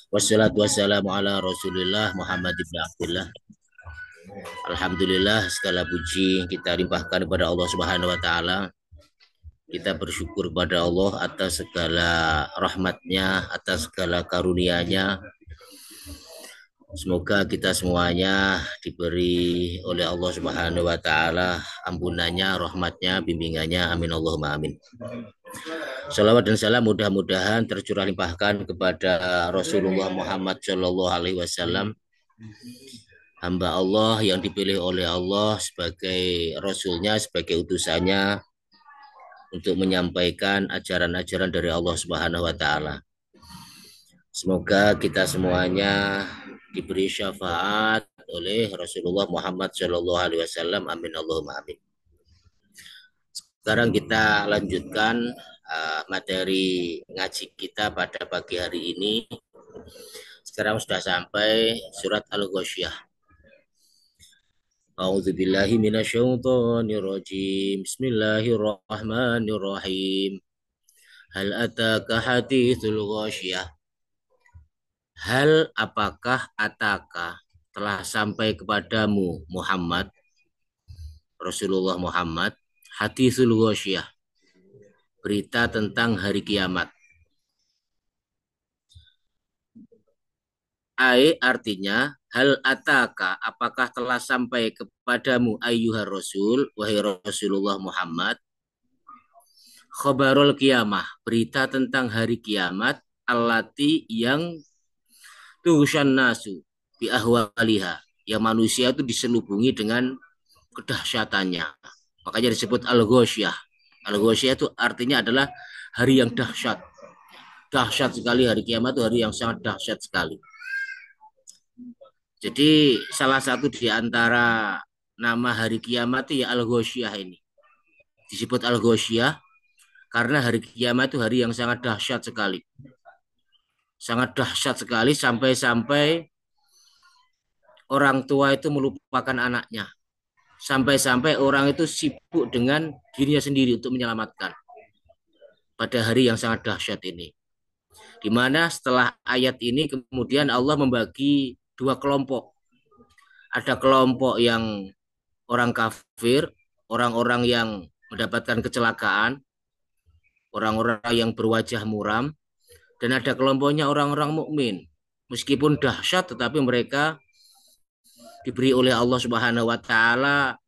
Wassalatu wassalamu ala Rasulillah Muhammad ibn Abdullah. Alhamdulillah, segala puji kita limpahkan kepada Allah Subhanahu wa taala. Kita bersyukur kepada Allah atas segala rahmatnya, atas segala karunia-Nya. Semoga kita semuanya diberi oleh Allah Subhanahu wa taala ampunannya, rahmatnya, bimbingannya. Amin Allahumma amin. Salawat dan salam mudah-mudahan tercurah limpahkan kepada Rasulullah Muhammad Shallallahu Alaihi Wasallam, hamba Allah yang dipilih oleh Allah sebagai Rasulnya, sebagai utusannya untuk menyampaikan ajaran-ajaran dari Allah Subhanahu Wa Taala. Semoga kita semuanya diberi syafaat oleh Rasulullah Muhammad Shallallahu Alaihi Wasallam. Amin Allahumma amin. Sekarang kita lanjutkan materi ngaji kita pada pagi hari ini. Sekarang sudah sampai surat Al-Ghasyiyah. A'udzubillahi minasyaitonirrajim. Bismillahirrahmanirrahim. Hal ataka haditsul ghasyiyah. Hal apakah ataka telah sampai kepadamu Muhammad, Rasulullah Muhammad, haditsul ghasyiyah, berita tentang hari kiamat. Artinya hal ataka, apakah telah sampai kepadamu ayyuhar rasul, wahai Rasulullah Muhammad, khabarul kiamah, berita tentang hari kiamat, allati yang tuhsyan nasu bi ahwaliha, yang manusia itu diselubungi dengan kedahsyatannya. Makanya disebut al-ghasyiyah. Al-ghasyiyah itu artinya adalah hari yang dahsyat. Dahsyat sekali hari kiamat itu hari yang sangat dahsyat sekali. Jadi salah satu di antara nama hari kiamat itu ya Al-Ghasyiyah ini. Disebut Al-Ghasyiyah karena hari kiamat itu hari yang sangat dahsyat sekali. Sangat dahsyat sekali sampai-sampai orang tua itu melupakan anaknya. Sampai-sampai orang itu sibuk dengan dirinya sendiri untuk menyelamatkan. Pada hari yang sangat dahsyat ini. Di mana setelah ayat ini kemudian Allah membagi dua kelompok. Ada kelompok yang orang kafir, orang-orang yang mendapatkan kecelakaan, orang-orang yang berwajah muram, dan ada kelompoknya orang-orang mukmin. Meskipun dahsyat tetapi mereka diberi oleh Allah Subhanahu wa taala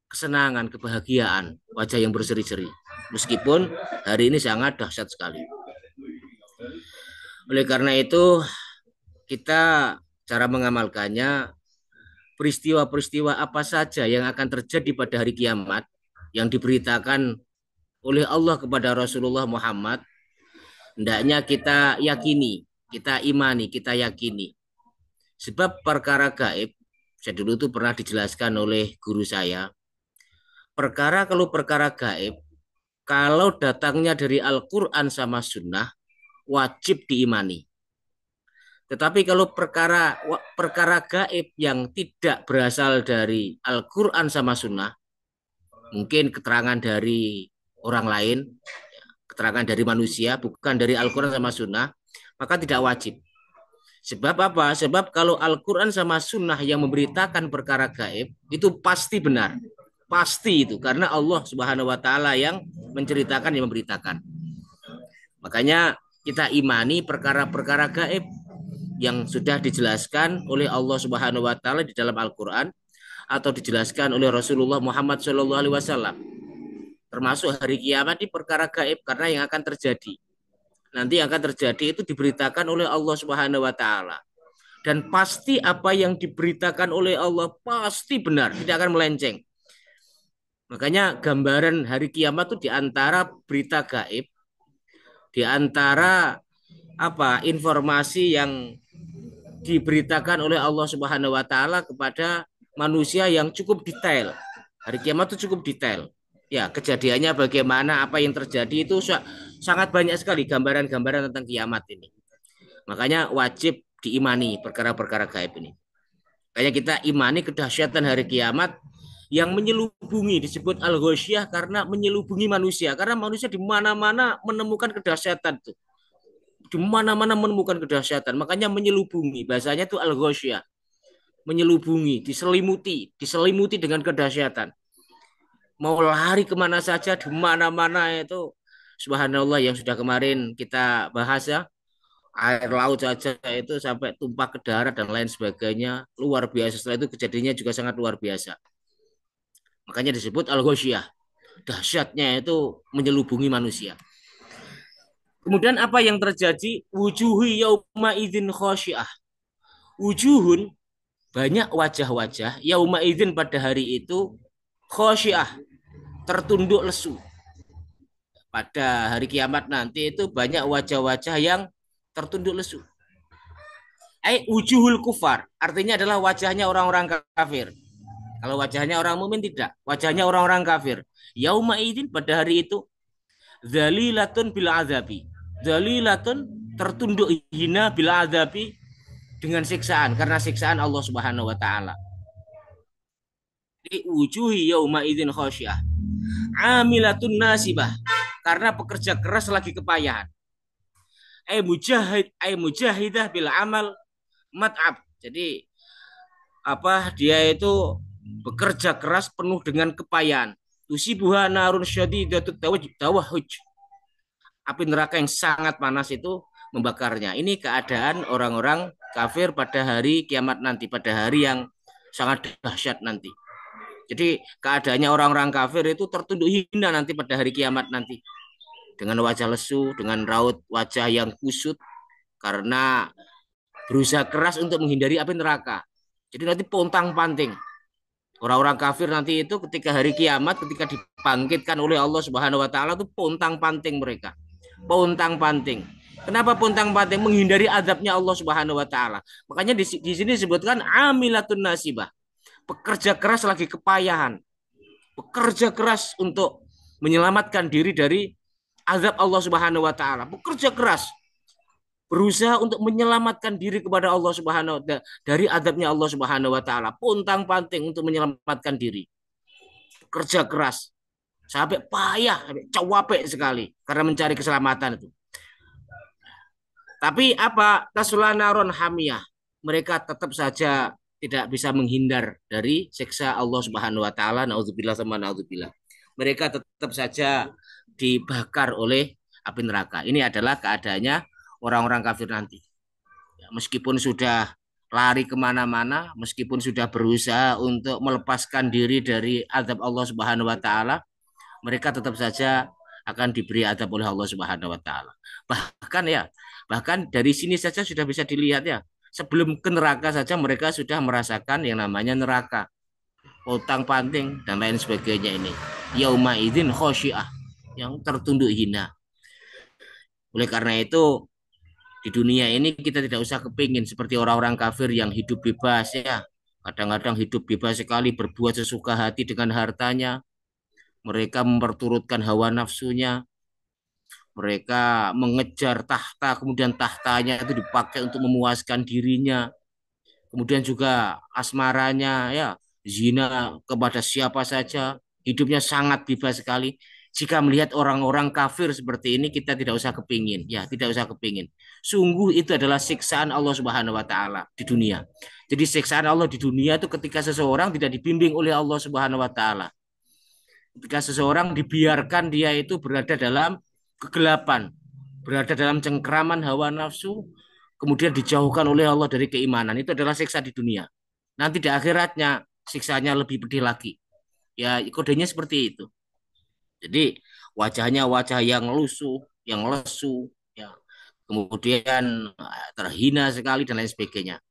kesenangan, kebahagiaan, wajah yang berseri-seri. Meskipun hari ini sangat dahsyat sekali. Oleh karena itu kita cara mengamalkannya, peristiwa-peristiwa apa saja yang akan terjadi pada hari kiamat yang diberitakan oleh Allah kepada Rasulullah Muhammad, hendaknya kita yakini, kita imani, kita yakini. Sebab perkara gaib, saya dulu itu pernah dijelaskan oleh guru saya, kalau perkara gaib, kalau datangnya dari Al-Quran sama Sunnah, wajib diimani. Tetapi kalau perkara gaib yang tidak berasal dari Al-Quran sama Sunnah, mungkin keterangan dari orang lain, keterangan dari manusia, bukan dari Al-Quran sama Sunnah, maka tidak wajib. Sebab apa? Sebab kalau Al-Quran sama Sunnah yang memberitakan perkara gaib, itu pasti benar. Pasti itu, karena Allah Subhanahu wa taala yang menceritakan, yang memberitakan. Makanya kita imani perkara-perkara gaib yang sudah dijelaskan oleh Allah Subhanahu wa taala di dalam Al-Qur'an atau dijelaskan oleh Rasulullah Muhammad Shallallahu alaihi wasallam. Termasuk hari kiamat di perkara gaib karena yang akan terjadi. Nanti yang akan terjadi itu diberitakan oleh Allah Subhanahu wa taala. Dan pasti apa yang diberitakan oleh Allah pasti benar, tidak akan melenceng. Makanya gambaran hari kiamat itu di antara berita gaib, di antara informasi yang diberitakan oleh Allah Subhanahu wa taala kepada manusia yang cukup detail. Hari kiamat itu cukup detail. Ya, kejadiannya bagaimana, apa yang terjadi itu sangat banyak sekali gambaran-gambaran tentang kiamat ini. Makanya wajib diimani perkara-perkara gaib ini. Kayak kita imani kedahsyatan hari kiamat yang menyelubungi, disebut Al-Ghasyiyah karena menyelubungi manusia. Karena manusia di mana-mana menemukan kedahsyatan itu. Di mana-mana menemukan kedahsyatan. Makanya menyelubungi. Bahasanya itu al-ghosyah. Menyelubungi, diselimuti dengan kedahsyatan. Mau lari kemana saja, di mana-mana itu. Subhanallah yang sudah kemarin kita bahas ya. Air laut saja itu sampai tumpah ke darat dan lain sebagainya. Luar biasa. Setelah itu kejadiannya juga sangat luar biasa. Makanya disebut al-ghosyah. Dahsyatnya itu menyelubungi manusia. Kemudian apa yang terjadi? Wujuhi yauma idzin khosyiah. Wujuhun, banyak wajah-wajah yauma idzin pada hari itu khosyiah, tertunduk lesu. Pada hari kiamat nanti itu banyak wajah-wajah yang tertunduk lesu. Wujuhul kufar, artinya adalah wajahnya orang-orang kafir. Kalau wajahnya orang mukmin tidak, wajahnya orang-orang kafir. Yauma idzin pada hari itu zalilatun bil azabi. Zalilatun, tertunduk hina bil azabi, dengan siksaan, karena siksaan Allah Subhanahu wa taala. Di wujuhi yauma idzin khasyah. Amilatun nasibah, karena pekerja keras lagi kepayahan. Mujahidah bil amal mat'ab. Jadi apa, dia itu bekerja keras penuh dengan kepayahan. Tusibuha narun syadidatut tawahuj. Api neraka yang sangat panas itu membakarnya. Ini keadaan orang-orang kafir pada hari kiamat nanti, pada hari yang sangat dahsyat nanti. Jadi keadaannya orang-orang kafir itu tertunduk hina nanti pada hari kiamat nanti. Dengan wajah lesu, dengan raut wajah yang kusut, karena berusaha keras untuk menghindari api neraka. Jadi nanti pontang-panting. Orang-orang kafir nanti itu ketika hari kiamat, ketika dibangkitkan oleh Allah Subhanahu wa taala, itu pontang-panting mereka. Pontang-panting. Kenapa pontang-panting? Menghindari azabnya Allah Subhanahu wa taala. Makanya di sini disebutkan amilatun nasibah. Pekerja keras lagi kepayahan. Bekerja keras untuk menyelamatkan diri dari azab Allah Subhanahu wa taala. Bekerja keras, berusaha untuk menyelamatkan diri kepada Allah Subhanahu wa dari adabnya Allah Subhanahu wa taala, pontang-panting untuk menyelamatkan diri. Kerja keras sampai payah, sampai capek sekali karena mencari keselamatan itu. Tapi apa? Tasulanaron hamiyah. Mereka tetap saja tidak bisa menghindar dari siksa Allah Subhanahu wa taala. Nauzubillah sama naudzubillah. Mereka tetap saja dibakar oleh api neraka. Ini adalah keadaannya orang-orang kafir nanti. Ya, meskipun sudah lari kemana-mana, meskipun sudah berusaha untuk melepaskan diri dari azab Allah Subhanahu wa taala, mereka tetap saja akan diberi azab oleh Allah Subhanahu wa taala. Bahkan dari sini saja sudah bisa dilihat ya. Sebelum ke neraka saja mereka sudah merasakan yang namanya neraka. Potang-panting dan lain sebagainya ini. Yauma idzin khosyiah, yang tertunduk hina. Oleh karena itu di dunia ini kita tidak usah kepingin seperti orang-orang kafir yang hidup bebas ya. Kadang-kadang hidup bebas sekali, berbuat sesuka hati dengan hartanya. Mereka memperturutkan hawa nafsunya. Mereka mengejar tahta, kemudian tahtanya itu dipakai untuk memuaskan dirinya. Kemudian juga asmaranya ya, zina kepada siapa saja. Hidupnya sangat bebas sekali. Jika melihat orang-orang kafir seperti ini, kita tidak usah kepingin, ya, tidak usah kepingin. Sungguh itu adalah siksaan Allah Subhanahu wa taala di dunia. Jadi siksaan Allah di dunia itu ketika seseorang tidak dibimbing oleh Allah Subhanahu wa taala. Ketika seseorang dibiarkan dia itu berada dalam kegelapan, berada dalam cengkraman hawa nafsu, kemudian dijauhkan oleh Allah dari keimanan, itu adalah siksa di dunia. Nanti di akhiratnya siksanya lebih pedih lagi. Ya, kodenya seperti itu. Jadi wajahnya wajah yang lusuh, yang lesu, ya. Kemudian terhina sekali dan lain sebagainya.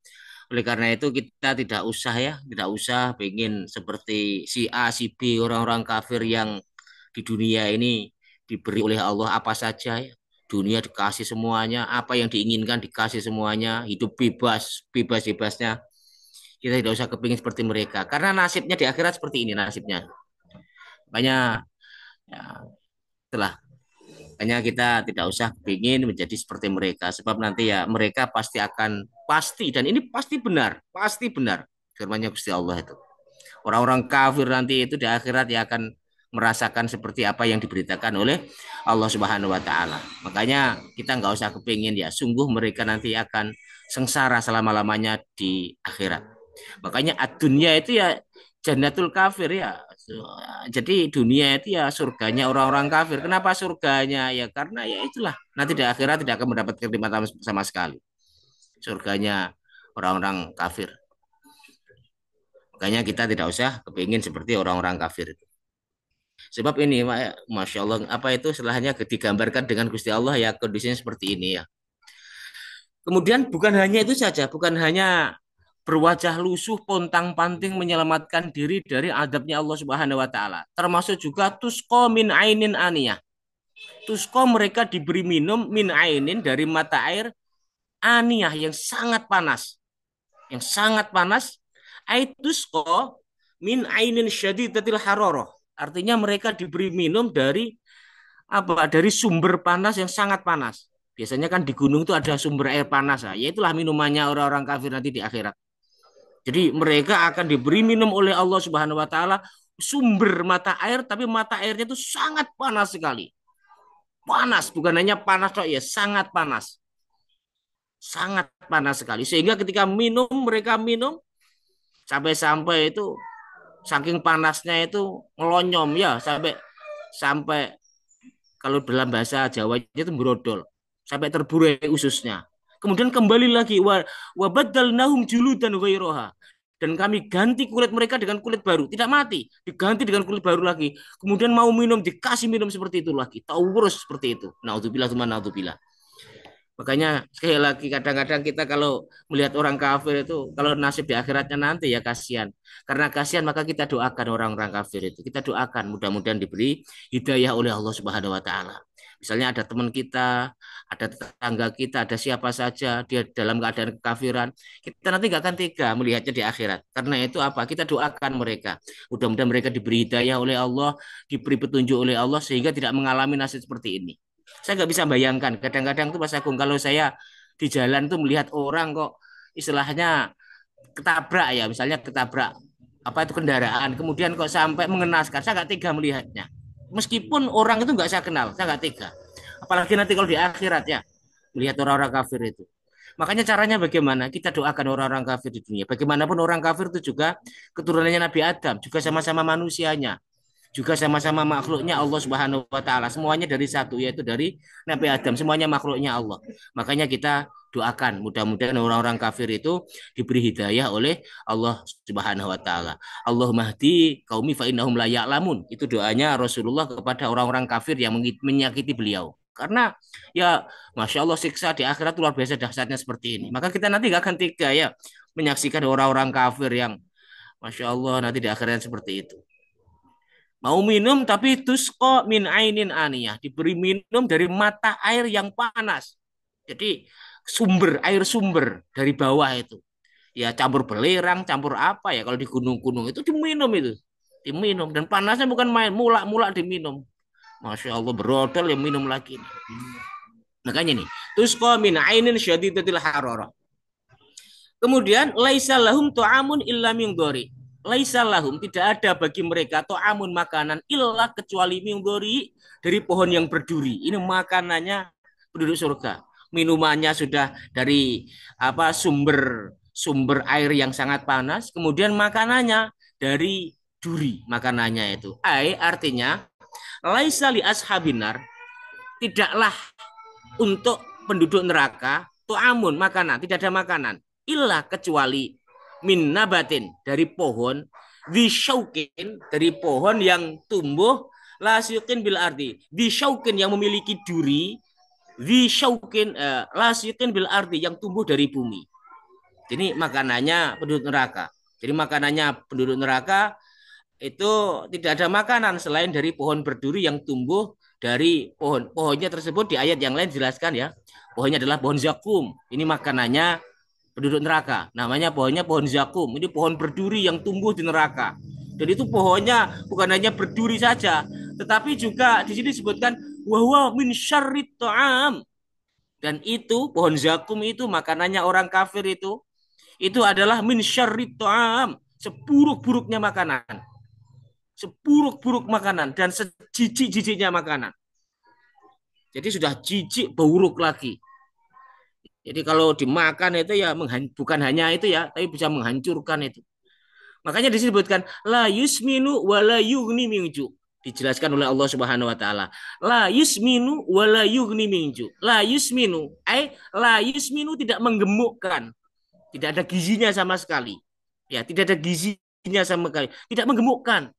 Oleh karena itu kita tidak usah ya, tidak usah pengen seperti si A, si B, orang-orang kafir yang di dunia ini diberi oleh Allah apa saja ya. Dunia dikasih semuanya, apa yang diinginkan dikasih semuanya, hidup bebas, bebas-bebasnya. Kita tidak usah kepingin seperti mereka, karena nasibnya di akhirat seperti ini nasibnya. Makanya ya, itulah. Makanya kita tidak usah kepingin menjadi seperti mereka, sebab nanti ya mereka pasti dan ini pasti benar firman-Nya Gusti Allah itu. Orang-orang kafir nanti itu di akhirat ya akan merasakan seperti apa yang diberitakan oleh Allah Subhanahu wa taala. Makanya kita nggak usah kepingin ya, sungguh mereka nanti akan sengsara selama-lamanya di akhirat. Makanya dunia itu ya jannatul kafir ya. Jadi dunia itu ya surganya orang-orang kafir. Kenapa surganya? Ya karena ya itulah nanti di akhirat tidak akan mendapat kenikmatan sama sekali. Surganya orang-orang kafir. Makanya kita tidak usah kepingin seperti orang-orang kafir itu. Sebab ini, Masya Allah, apa itu setelahnya digambarkan dengan Gusti Allah ya kondisinya seperti ini ya. Kemudian bukan hanya itu saja, bukan hanya berwajah lusuh pontang-panting menyelamatkan diri dari adabnya Allah Subhanahu wa taala. Termasuk juga tusko min ainin aniyah. Tusko mereka diberi minum min ainin dari mata air aniyah yang sangat panas. Yang sangat panas. Aitusko min ainin syadidatil haroroh. Artinya mereka diberi minum dari apa? Dari sumber panas yang sangat panas. Biasanya kan di gunung itu ada sumber air panas, ya itulah minumannya orang-orang kafir nanti di akhirat. Jadi mereka akan diberi minum oleh Allah Subhanahu wa taala sumber mata air, tapi mata airnya itu sangat panas sekali. Panas, bukan hanya panas kok ya, sangat panas. Sangat panas sekali. Sehingga ketika minum, mereka minum sampai-sampai itu saking panasnya itu ngelonyom ya, sampai sampai kalau dalam bahasa Jawa itu brodol, sampai terburai ususnya. Kemudian kembali lagi wa badalnahum juludan ghairaha, dan kami ganti kulit mereka dengan kulit baru, tidak mati, diganti dengan kulit baru lagi. Kemudian mau minum, dikasih minum seperti itu lagi, tahu terus seperti itu. Naudzubillah, naudzubillah. Makanya sekali lagi kadang-kadang kita kalau melihat orang kafir itu kalau nasib di akhiratnya nanti ya kasihan. Karena kasihan maka kita doakan orang-orang kafir itu. Kita doakan mudah-mudahan diberi hidayah oleh Allah Subhanahu wa taala. Misalnya ada teman kita, ada tetangga kita, ada siapa saja dia dalam keadaan kekafiran, kita nanti nggak akan tega melihatnya di akhirat. Karena itu apa? Kita doakan mereka. Mudah-mudahan mereka diberi hidayah oleh Allah, diberi petunjuk oleh Allah sehingga tidak mengalami nasib seperti ini. Saya nggak bisa bayangkan. Kadang-kadang tuh Mas Agung kalau saya di jalan tuh melihat orang kok istilahnya ketabrak ya, misalnya ketabrak apa itu kendaraan, kemudian kok sampai mengenaskan, saya nggak tega melihatnya. Meskipun orang itu nggak saya kenal, saya nggak tega. Apalagi nanti kalau di akhirat ya, melihat orang-orang kafir itu. Makanya caranya bagaimana? Kita doakan orang-orang kafir di dunia. Bagaimanapun orang kafir itu juga keturunannya Nabi Adam, juga sama-sama manusianya, juga sama-sama makhluknya Allah Subhanahu wa taala. Semuanya dari satu yaitu dari Nabi Adam, semuanya makhluknya Allah. Makanya kita doakan mudah-mudahan orang-orang kafir itu diberi hidayah oleh Allah Subhanahu wa taala. Allahumma hdi qaumi fa innahum la ya'lamun. Itu doanya Rasulullah kepada orang-orang kafir yang menyakiti beliau. Karena ya Masya Allah siksa di akhirat luar biasa dahsyatnya seperti ini. Maka kita nanti gak akan tega ya menyaksikan orang-orang kafir yang Masya Allah nanti di akhirat seperti itu. Mau minum tapi tusqa min ainin aniyah. Diberi minum dari mata air yang panas. Jadi air sumber dari bawah itu. Ya campur belerang, campur apa ya kalau di gunung-gunung itu diminum itu. Diminum dan panasnya bukan main, mulak-mulak diminum. Masya Allah berodol yang minum lagi. Makanya nih, tusqa min ainin syadidatil hararah. Kemudian laisa lahum tu'amun illa min dhari. Laisa lahum tidak ada bagi mereka tu'amun makanan illa kecuali min dhari dari pohon yang berduri. Ini makanannya penduduk surga. Minumannya sudah dari apa sumber air yang sangat panas, kemudian makanannya dari duri makanannya itu. Artinya laisa li ashabinar tidaklah untuk penduduk neraka tu'amun makanan, tidak ada makanan ilah kecuali min nabatin dari pohon disyaukin dari pohon yang tumbuh lasyukin bil ardi disyaukin yang memiliki duri disyaukin lasyukin bil ardi yang tumbuh dari bumi. Ini makanannya penduduk neraka. Jadi makanannya penduduk neraka itu tidak ada makanan selain dari pohon berduri yang tumbuh dari pohonnya tersebut di ayat yang lain dijelaskan ya. Pohonnya adalah pohon zakum. Ini makanannya penduduk neraka. Namanya pohonnya pohon zakum. Ini pohon berduri yang tumbuh di neraka. Dan itu pohonnya bukan hanya berduri saja, tetapi juga di sini disebutkan wahwa min syarrit ta'am. Dan itu pohon zakum itu makanannya orang kafir itu adalah min syarrit ta'am, seburuk-buruknya makanan. seburuk-buruk makanan dan sejijik-jijiknya makanan. Jadi sudah jijik buruk lagi. Jadi kalau dimakan itu ya bukan hanya itu ya, tapi bisa menghancurkan itu. Makanya disebutkan la yusminu wa la yughni minju. Dijelaskan oleh Allah Subhanahu wa taala. La yusminu wa la yughni minju. La yusminu, la yusminu tidak menggemukkan. Tidak ada gizinya sama sekali. Ya, tidak ada gizinya sama sekali. Tidak menggemukkan.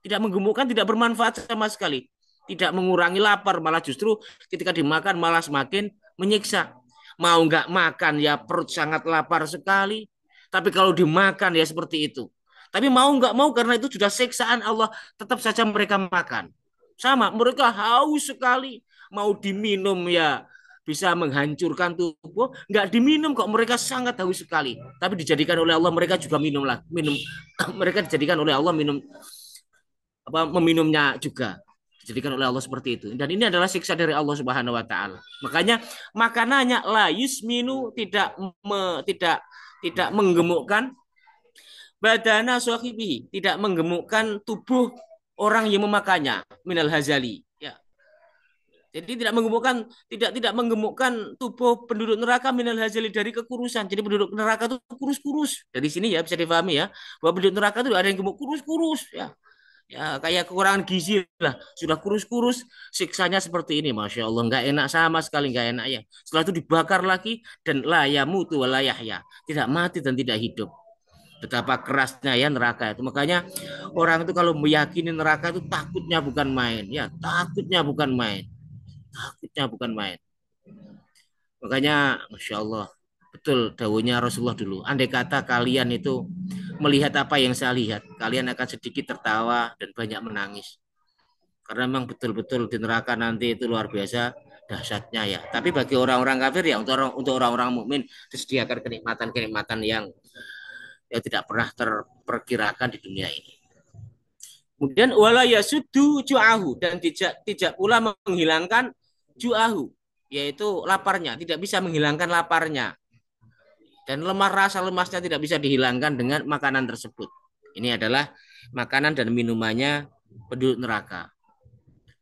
Tidak menggemukkan, tidak bermanfaat sama sekali. Tidak mengurangi lapar, malah justru ketika dimakan malah semakin menyiksa. Mau nggak makan ya perut sangat lapar sekali. Tapi kalau dimakan ya seperti itu. Tapi mau nggak mau karena itu sudah siksaan Allah, tetap saja mereka makan. Sama, mereka haus sekali. Mau diminum ya bisa menghancurkan tubuh, nggak diminum kok mereka sangat haus sekali. Tapi dijadikan oleh Allah mereka juga minum lah, minum mereka dijadikan oleh Allah minum meminumnya juga dijadikan oleh Allah seperti itu. Dan ini adalah siksa dari Allah Subhanahu wa taala. Makanya makanannya la yusminu tidak menggemukkan badana sahibihi, tidak menggemukkan tubuh orang yang memakannya minal hazali. Ya. Jadi tidak menggemukkan tubuh penduduk neraka minal hazali dari kekurusan. Jadi penduduk neraka itu kurus-kurus. Dari sini ya bisa dipahami ya bahwa penduduk neraka itu ada yang gemuk kurus-kurus ya. Ya kayak kekurangan gizi lah, sudah kurus-kurus, siksanya seperti ini, masya Allah, nggak enak sama sekali, nggak enak ya. Setelah itu dibakar lagi dan la yamutu wa la yahya, tidak mati dan tidak hidup. Betapa kerasnya ya neraka itu. Makanya orang itu kalau meyakini neraka itu takutnya bukan main, ya takutnya bukan main, takutnya bukan main. Makanya masya Allah, betul dawuhnya Rasulullah dulu. Andai kata kalian itu melihat apa yang saya lihat, kalian akan sedikit tertawa dan banyak menangis. Karena memang betul-betul di neraka nanti itu luar biasa dahsyatnya ya. Tapi bagi orang-orang kafir ya untuk orang-orang mukmin disediakan kenikmatan-kenikmatan yang tidak pernah terperkirakan di dunia ini. Kemudian wala yasuddu ju'ahu dan tidak pula menghilangkan ju'ahu yaitu laparnya, tidak bisa menghilangkan laparnya. Dan rasa lemasnya tidak bisa dihilangkan dengan makanan tersebut. Ini adalah makanan dan minumannya penduduk neraka.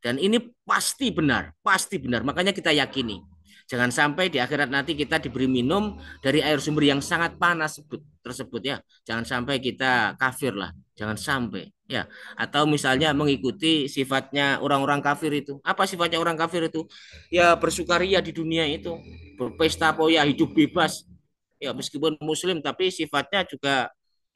Dan ini pasti benar, pasti benar. Makanya kita yakini. Jangan sampai di akhirat nanti kita diberi minum dari air sumber yang sangat panas tersebut ya. Jangan sampai kita kafir lah. Jangan sampai ya. Atau misalnya mengikuti sifatnya orang-orang kafir itu. Apa sifatnya orang kafir itu? Ya bersukaria di dunia itu, berpesta poya, hidup bebas. Ya meskipun muslim tapi sifatnya juga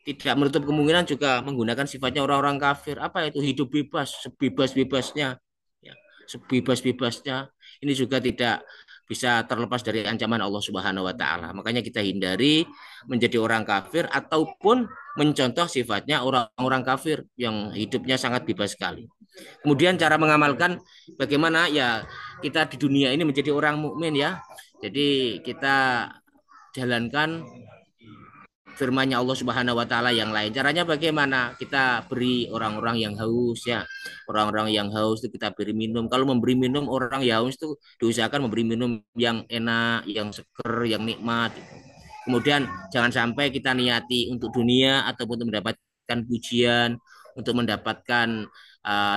tidak menutup kemungkinan juga menggunakan sifatnya orang-orang kafir. Apa itu hidup bebas, sebebas-bebasnya. Ya, sebebas-bebasnya. Ini juga tidak bisa terlepas dari ancaman Allah Subhanahu wa taala. Makanya kita hindari menjadi orang kafir ataupun mencontoh sifatnya orang-orang kafir yang hidupnya sangat bebas sekali. Kemudian cara mengamalkan bagaimana ya kita di dunia ini menjadi orang mukmin ya. Jadi kita jalankan firman-Nya Allah Subhanahu wa taala yang lain. Caranya bagaimana? Kita beri orang-orang yang haus ya. Orang-orang yang haus itu kita beri minum. Kalau memberi minum orang yang haus itu diusahakan memberi minum yang enak, yang seger, yang nikmat. Kemudian jangan sampai kita niati untuk dunia ataupun untuk mendapatkan pujian, untuk mendapatkan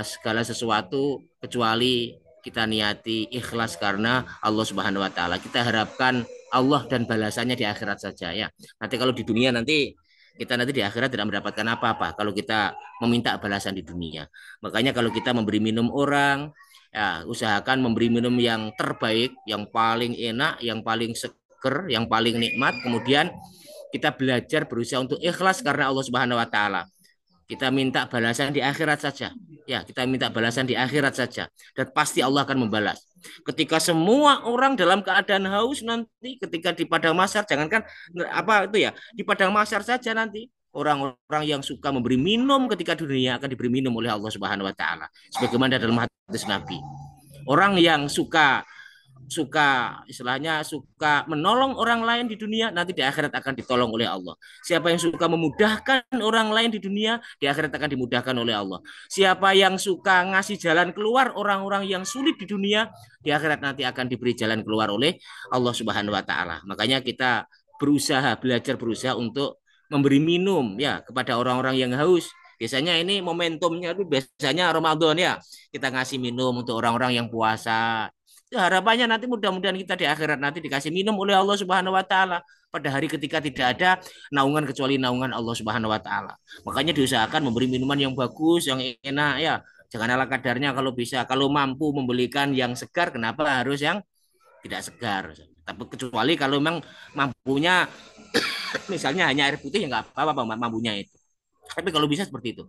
segala sesuatu kecuali kita niati ikhlas karena Allah Subhanahu wa taala. Kita harapkan Allah dan balasannya di akhirat saja ya. Nanti kalau di dunia nanti kita nanti di akhirat tidak mendapatkan apa-apa kalau kita meminta balasan di dunia. Makanya kalau kita memberi minum orang, ya usahakan memberi minum yang terbaik, yang paling enak, yang paling seger, yang paling nikmat. Kemudian kita belajar berusaha untuk ikhlas karena Allah Subhanahu wa taala. Kita minta balasan di akhirat saja. Ya, kita minta balasan di akhirat saja dan pasti Allah akan membalas. Ketika semua orang dalam keadaan haus nanti ketika di padang mahsyar jangankan apa itu ya, di padang mahsyar saja nanti orang-orang yang suka memberi minum ketika dunia akan diberi minum oleh Allah Subhanahu wa taala. Sebagaimana dalam hadis Nabi. Orang yang suka istilahnya suka menolong orang lain di dunia nanti di akhirat akan ditolong oleh Allah. Siapa yang suka memudahkan orang lain di dunia di akhirat akan dimudahkan oleh Allah. Siapa yang suka ngasih jalan keluar orang-orang yang sulit di dunia di akhirat nanti akan diberi jalan keluar oleh Allah Subhanahu wa taala. Makanya kita berusaha untuk memberi minum ya kepada orang-orang yang haus Biasanya ini momentumnya itu biasanya Ramadan ya. Kita ngasih minum untuk orang-orang yang puasa. Ya, harapannya nanti mudah-mudahan kita di akhirat nanti dikasih minum oleh Allah Subhanahu wa taala pada hari ketika tidak ada naungan kecuali naungan Allah Subhanahu wa taala. Makanya diusahakan memberi minuman yang bagus, yang enak ya. Jangan ala kadarnya kalau bisa. Kalau mampu membelikan yang segar, kenapa harus yang tidak segar? Tapi kecuali kalau memang mampunya misalnya hanya air putih ya nggak apa-apa mampunya itu. Tapi kalau bisa seperti itu.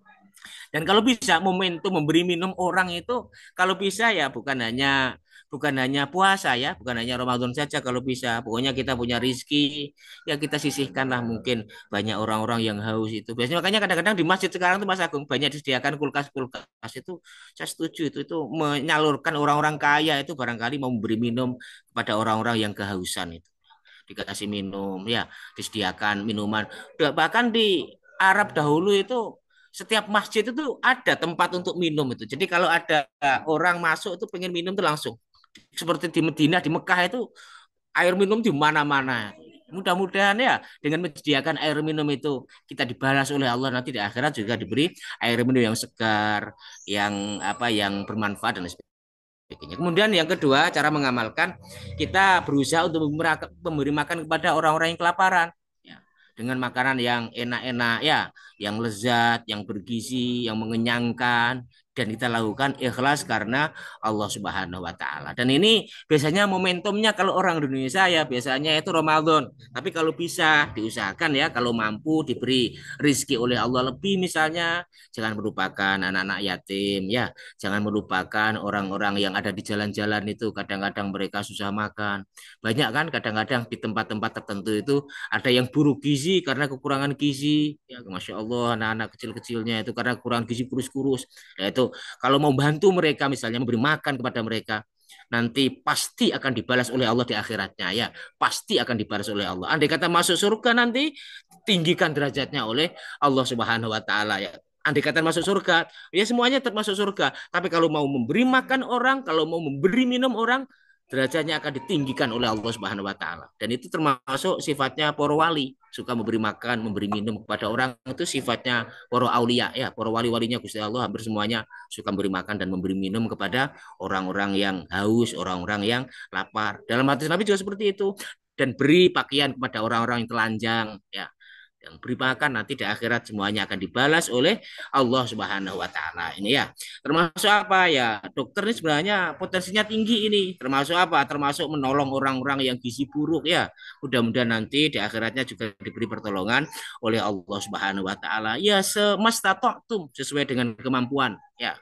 Dan kalau bisa momentum memberi minum orang itu kalau bisa ya bukan hanya puasa ya, bukan hanya Ramadan saja kalau bisa. Pokoknya kita punya rizki, ya kita sisihkanlah mungkin banyak orang-orang yang haus itu. Biasanya makanya kadang-kadang di masjid sekarang tuh Mas Agung banyak disediakan kulkas-kulkas itu saya setuju itu menyalurkan orang-orang kaya itu barangkali mau memberi minum kepada orang-orang yang kehausan itu dikasih minum ya disediakan minuman bahkan di Arab dahulu itu setiap masjid itu ada tempat untuk minum itu jadi kalau ada orang masuk itu pengen minum itu langsung seperti di Medina di Mekah itu air minum di mana-mana mudah-mudahan ya dengan menyediakan air minum itu kita dibalas oleh Allah nanti di akhirat juga diberi air minum yang segar yang apa yang bermanfaat dan sebagainya. Kemudian yang kedua, cara mengamalkan kita berusaha untuk memberi makan kepada orang-orang yang kelaparan ya, dengan makanan yang enak-enak ya, yang lezat, yang bergizi, yang mengenyangkan dan kita lakukan ikhlas karena Allah Subhanahu wa taala. Dan ini biasanya momentumnya kalau orang Indonesia ya biasanya itu Ramadan. Tapi kalau bisa diusahakan ya kalau mampu diberi rizki oleh Allah lebih misalnya jangan melupakan anak-anak yatim ya jangan melupakan orang-orang yang ada di jalan-jalan itu kadang-kadang mereka susah makan. Banyak kan kadang-kadang di tempat-tempat tertentu itu ada yang buruk gizi karena kekurangan gizi. Ya, Masya Allah anak-anak kecil-kecilnya itu karena kekurangan gizi kurus-kurus. Ya itu kalau mau bantu mereka misalnya memberi makan kepada mereka nanti pasti akan dibalas oleh Allah di akhiratnya ya pasti akan dibalas oleh Allah andai kata masuk surga nanti tinggikan derajatnya oleh Allah Subhanahu wa taala ya andai kata masuk surga, ya semuanya termasuk surga. Tapi kalau mau memberi makan orang, kalau mau memberi minum orang, derajatnya akan ditinggikan oleh Allah Subhanahu wa taala. Dan itu termasuk sifatnya para wali, suka memberi makan, memberi minum kepada orang itu sifatnya para aulia ya, para wali-walinya Gusti Allah hampir semuanya suka memberi makan dan memberi minum kepada orang-orang yang haus, orang-orang yang lapar. Dalam hadis Nabi juga seperti itu. Dan beri pakaian kepada orang-orang yang telanjang ya yang beri makan nanti di akhirat semuanya akan dibalas oleh Allah Subhanahu wa taala. Ini ya. Termasuk apa ya? Dokter ini sebenarnya potensinya tinggi ini. Termasuk apa? Termasuk menolong orang-orang yang gizi buruk ya. Mudah-mudahan nanti di akhiratnya juga diberi pertolongan oleh Allah Subhanahu wa taala. Ya semastatotum sesuai dengan kemampuan ya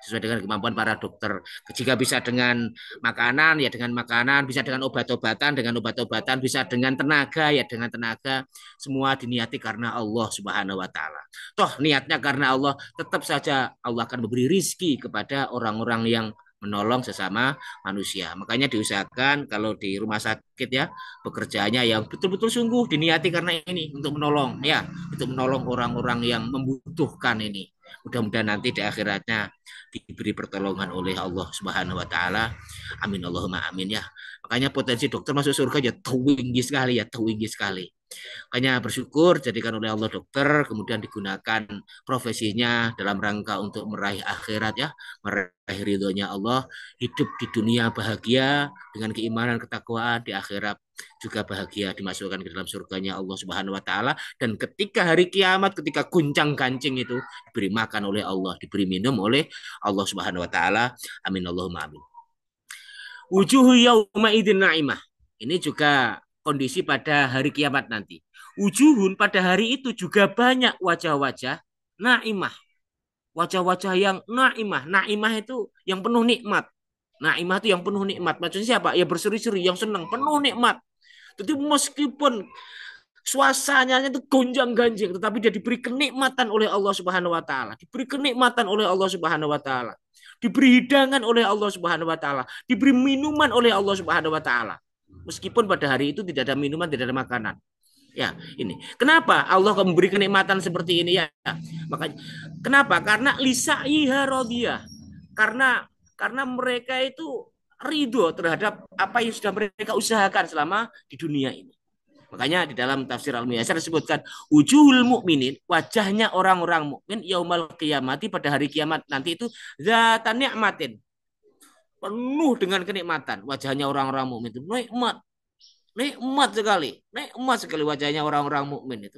sesuai dengan kemampuan para dokter. Jika bisa dengan makanan ya dengan makanan, bisa dengan obat-obatan, bisa dengan tenaga ya dengan tenaga. Semua diniati karena Allah Subhanahu wa taala. Toh niatnya karena Allah, tetap saja Allah akan memberi rizki kepada orang-orang yang menolong sesama manusia. Makanya diusahakan kalau di rumah sakit ya pekerjaannya yang betul-betul sungguh diniati karena ini untuk menolong ya, untuk menolong orang-orang yang membutuhkan ini. Mudah-mudahan nanti di akhiratnya diberi pertolongan oleh Allah Subhanahu wa taala. Amin Allahumma amin ya. Makanya potensi dokter masuk surga ya tinggi sekali ya, tinggi sekali. Makanya bersyukur jadikan oleh Allah dokter, kemudian digunakan profesinya dalam rangka untuk meraih akhirat ya, meraih ridhonya Allah, hidup di dunia bahagia dengan keimanan ketakwaan di akhirat juga bahagia dimasukkan ke dalam surganya Allah Subhanahu wa taala dan ketika hari kiamat ketika guncang gancing itu diberi makan oleh Allah, diberi minum oleh Allah Subhanahu wa taala. Amin Allahumma amin. Wujuhu yauma idzin naimah. Ini juga kondisi pada hari kiamat nanti. Wujuhun pada hari itu juga banyak wajah-wajah naimah. Wajah-wajah yang naimah. Naimah itu yang penuh nikmat. Naimah itu yang penuh nikmat. Maksudnya siapa? Ya berseri-seri, yang senang, penuh nikmat. Jadi meskipun suasananya itu gonjang-ganjing, tetapi dia diberi kenikmatan oleh Allah Subhanahu wa taala, diberi kenikmatan oleh Allah Subhanahu wa taala, diberi hidangan oleh Allah Subhanahu wa taala, diberi minuman oleh Allah Subhanahu wa taala. Meskipun pada hari itu tidak ada minuman, tidak ada makanan. Ya, ini. Kenapa Allah memberi kenikmatan seperti ini ya? Makanya kenapa? Karena lisaiha radiyah. Karena mereka itu ridho terhadap apa yang sudah mereka usahakan selama di dunia ini. Makanya di dalam tafsir Al-Muyassar disebutkan wujuhul mukminin, wajahnya orang-orang mukmin yaumal qiyamati pada hari kiamat nanti itu zatan nikmatin, penuh dengan kenikmatan. Wajahnya orang-orang mukmin itu nikmat, nikmat sekali wajahnya orang-orang mukmin itu.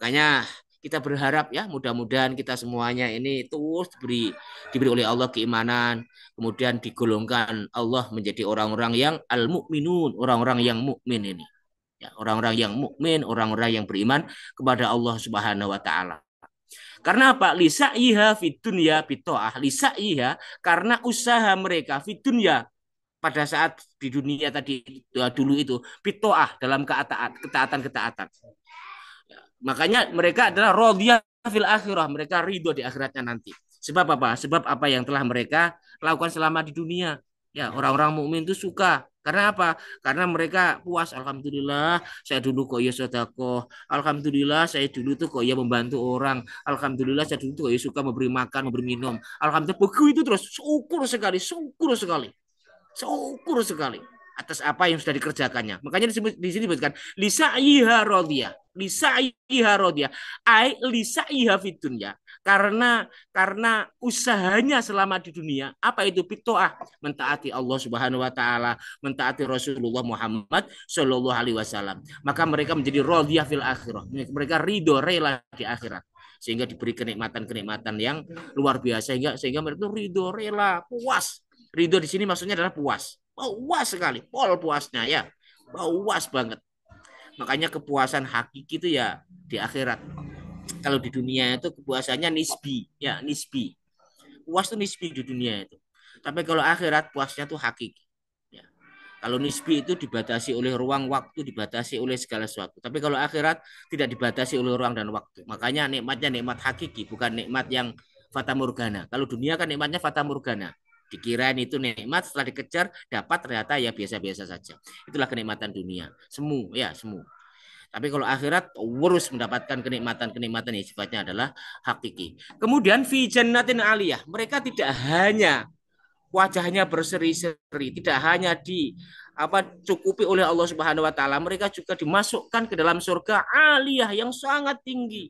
Makanya kita berharap ya mudah-mudahan kita semuanya ini terus diberi oleh Allah keimanan, kemudian digolongkan Allah menjadi orang-orang yang al-mukminun, orang-orang yang mukmin ini. Ya, orang-orang yang mukmin, orang-orang yang beriman kepada Allah Subhanahu wa taala. Karena apa? Lisa'iha fid dunya bitoah. Lisa'iha karena usaha mereka fid dunya pada saat di dunia tadi dulu itu bitoah dalam ketaatan. Makanya mereka adalah radhiyah fil akhirah, mereka ridho di akhiratnya nanti. Sebab apa? Sebab apa yang telah mereka lakukan selama di dunia. Ya, orang-orang mukmin itu suka. Karena apa? Karena mereka puas. Alhamdulillah, saya dulu kok ya sedekah. Alhamdulillah, saya dulu tuh kok ya membantu orang. Alhamdulillah, saya dulu tuh kok ya suka memberi makan, memberi minum. Alhamdulillah, begitu terus. Syukur sekali syukur sekali atas apa yang sudah dikerjakannya. Makanya di sini disebutkan lisaiha radiyah. Lisaiha radiyah. Ai lisaiha fid dunya. Karena usahanya selama di dunia, apa itu pitoah? Mentaati Allah Subhanahu wa taala, mentaati Rasulullah Muhammad sallallahu alaihi wasallam. Maka mereka menjadi radiyah fil akhirah. Mereka ridho rela di akhirat sehingga diberi kenikmatan-kenikmatan yang luar biasa sehingga mereka itu ridho rela puas. Ridho di sini maksudnya adalah puas. Puas sekali, pol puasnya ya. Puas banget. Makanya kepuasan hakiki itu ya di akhirat. Kalau di dunia itu kepuasannya nisbi, ya nisbi. Puas itu nisbi di dunia itu. Tapi kalau akhirat puasnya tuh hakiki. Ya. Kalau nisbi itu dibatasi oleh ruang waktu, dibatasi oleh segala sesuatu. Tapi kalau akhirat tidak dibatasi oleh ruang dan waktu. Makanya nikmatnya nikmat hakiki, bukan nikmat yang fata morgana. Kalau dunia kan nikmatnya fata morgana. Dikirain itu nikmat, setelah dikejar dapat ternyata ya biasa-biasa saja. Itulah kenikmatan dunia. Semu. Tapi kalau akhirat urus mendapatkan kenikmatan-kenikmatan yang sifatnya adalah hakiki. Kemudian fi jannatin aliyah, mereka tidak hanya wajahnya berseri-seri, tidak hanya cukupi oleh Allah Subhanahu wa taala, mereka juga dimasukkan ke dalam surga aliyah yang sangat tinggi.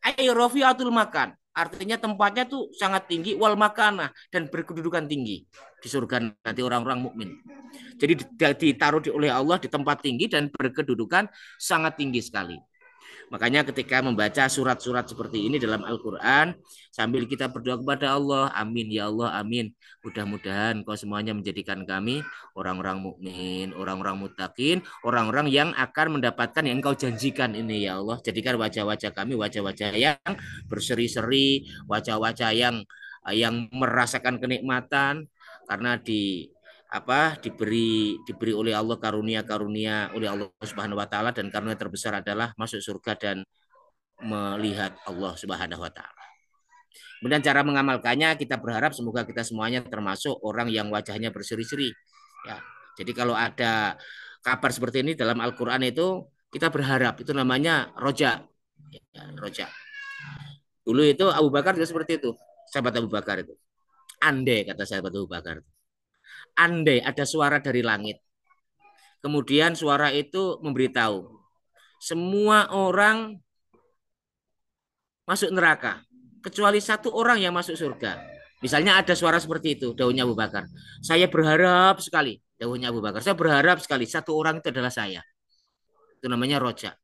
Airafiatul makan. Artinya tempatnya tuh sangat tinggi wal makanah dan berkedudukan tinggi di surga nanti orang-orang mukmin. Jadi ditaruh oleh Allah di tempat tinggi dan berkedudukan sangat tinggi sekali. Makanya ketika membaca surat-surat seperti ini dalam Al-Quran, sambil kita berdoa kepada Allah, amin ya Allah, amin. Mudah-mudahan kau semuanya menjadikan kami orang-orang mukmin, orang-orang muttaqin, orang-orang yang akan mendapatkan yang kau janjikan ini ya Allah. Jadikan wajah-wajah kami wajah-wajah yang berseri-seri, wajah-wajah yang merasakan kenikmatan karena diberi oleh Allah karunia oleh Allah Subhanahu wa taala, dan karunia terbesar adalah masuk surga dan melihat Allah Subhanahu wa taala. Kemudian cara mengamalkannya kita berharap semoga kita semuanya termasuk orang yang wajahnya berseri-seri ya. Jadi kalau ada kabar seperti ini dalam Al-Qur'an itu kita berharap, itu namanya roja. Ya, roja. Dulu itu Abu Bakar juga seperti itu. Sahabat Abu Bakar itu. Andai kata sahabat Abu Bakar. Andai ada suara dari langit. Kemudian suara itu memberitahu semua orang masuk neraka kecuali satu orang yang masuk surga. Misalnya ada suara seperti itu, daunnya Abu Bakar. Saya berharap sekali, daunnya Abu Bakar. Saya berharap sekali satu orang itu adalah saya. Itu namanya roja.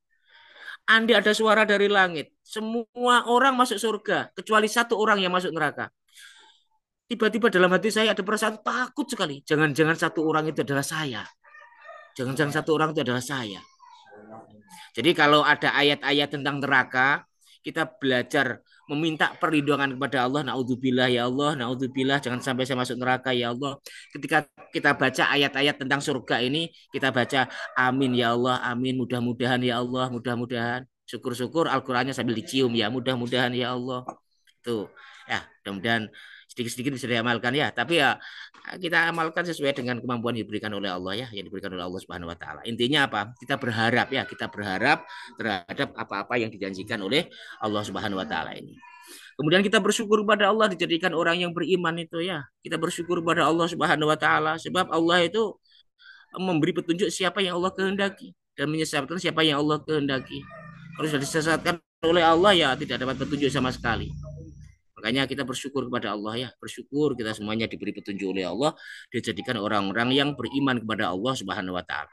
Andai ada suara dari langit, semua orang masuk surga kecuali satu orang yang masuk neraka. Tiba-tiba dalam hati saya ada perasaan takut sekali. Jangan-jangan satu orang itu adalah saya. Jangan-jangan satu orang itu adalah saya. Jadi kalau ada ayat-ayat tentang neraka, kita belajar meminta perlindungan kepada Allah. Naudzubillah ya Allah, naudzubillah jangan sampai saya masuk neraka ya Allah. Ketika kita baca ayat-ayat tentang surga ini, kita baca amin ya Allah, amin, mudah-mudahan ya Allah, mudah-mudahan. Syukur-syukur Al-Qur'annya sambil dicium ya, mudah-mudahan ya Allah. Tuh. Ya, mudah-mudahan sedikit-sedikit bisa diamalkan ya. Tapi ya kita amalkan sesuai dengan kemampuan yang diberikan oleh Allah ya, yang diberikan oleh Allah Subhanahu wa taala. Intinya apa? Kita berharap terhadap apa-apa yang dijanjikan oleh Allah Subhanahu wa taala ini. Kemudian kita bersyukur pada Allah dijadikan orang yang beriman itu ya. Kita bersyukur pada Allah Subhanahu wa taala sebab Allah itu memberi petunjuk siapa yang Allah kehendaki. dan menyesatkan siapa yang Allah kehendaki. Kalau sudah disesatkan oleh Allah ya tidak dapat petunjuk sama sekali. Makanya kita bersyukur kepada Allah ya, bersyukur kita semuanya diberi petunjuk oleh Allah, dijadikan orang-orang yang beriman kepada Allah Subhanahu wa taala.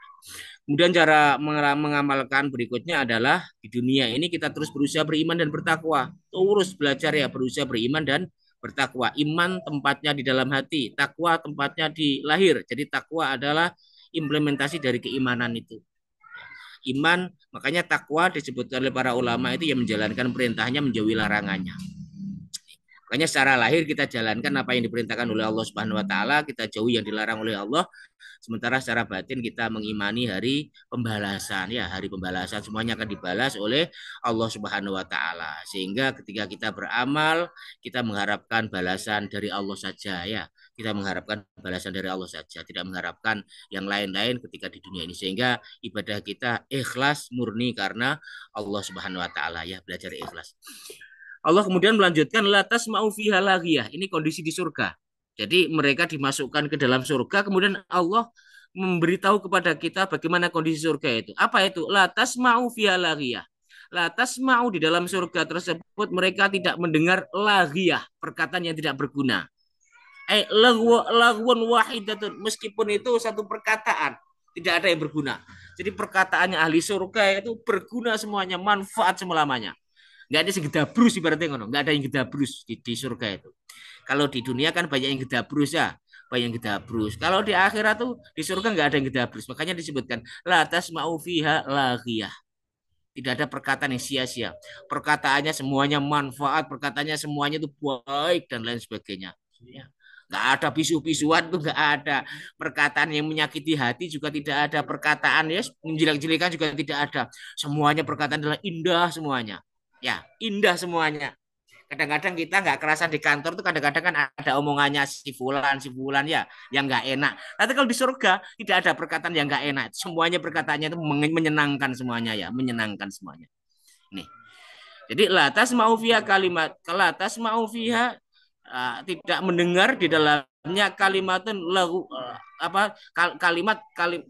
Kemudian cara mengamalkan berikutnya adalah di dunia ini kita terus berusaha beriman dan bertakwa. Terus belajar ya, berusaha beriman dan bertakwa. Iman tempatnya di dalam hati, takwa tempatnya di lahir. Jadi takwa adalah implementasi dari keimanan itu. Iman, makanya takwa disebutkan oleh para ulama itu yang menjalankan perintahnya, menjauhi larangannya. Makanya secara lahir kita jalankan apa yang diperintahkan oleh Allah Subhanahu wa taala, kita jauhi yang dilarang oleh Allah. Sementara secara batin kita mengimani hari pembalasan ya, hari pembalasan semuanya akan dibalas oleh Allah Subhanahu wa taala. Sehingga ketika kita beramal, kita mengharapkan balasan dari Allah saja ya. Kita mengharapkan balasan dari Allah saja, tidak mengharapkan yang lain-lain ketika di dunia ini. Sehingga ibadah kita ikhlas murni karena Allah Subhanahu wa taala ya, belajar ikhlas. Allah kemudian melanjutkan latas mau fiha lagiyah. Ini kondisi di surga. Jadi mereka dimasukkan ke dalam surga, kemudian Allah memberitahu kepada kita bagaimana kondisi surga itu. Apa itu? Latas mau fiha lagiyah. Latas mau di dalam surga tersebut mereka tidak mendengar lagiyah, perkataan yang tidak berguna. Lagwun wahidatun, meskipun itu satu perkataan, tidak ada yang berguna. Jadi perkataannya ahli surga itu berguna semuanya, manfaat selamanya. Nggak ada yang gedabrus ibaratnya ngono, nggak ada yang gedabrus di surga itu. Kalau di dunia kan banyak yang gedabrus ya, banyak yang gedabrus. Kalau di akhirat tuh di surga nggak ada yang gedabrus. Makanya disebutkan la tasma'u fiha laghiyah. Tidak ada perkataan yang sia-sia. Perkataannya semuanya manfaat, perkataannya semuanya itu baik dan lain sebagainya. Ya. Nggak ada pisu-pisuan tuh nggak ada. Perkataan yang menyakiti hati juga tidak ada. Perkataan ya menjelek-jelekan juga tidak ada. Semuanya perkataan adalah indah semuanya. Ya, indah semuanya. Kadang-kadang kita nggak kerasan di kantor tuh kadang-kadang kan ada omongannya si fulan ya yang nggak enak. Tapi kalau di surga tidak ada perkataan yang nggak enak. Semuanya perkataannya itu menyenangkan semuanya ya, menyenangkan semuanya. Nih. Jadi latas mau via kalimat, latas mau via tidak mendengar di dalamnya kalimatun lagu apa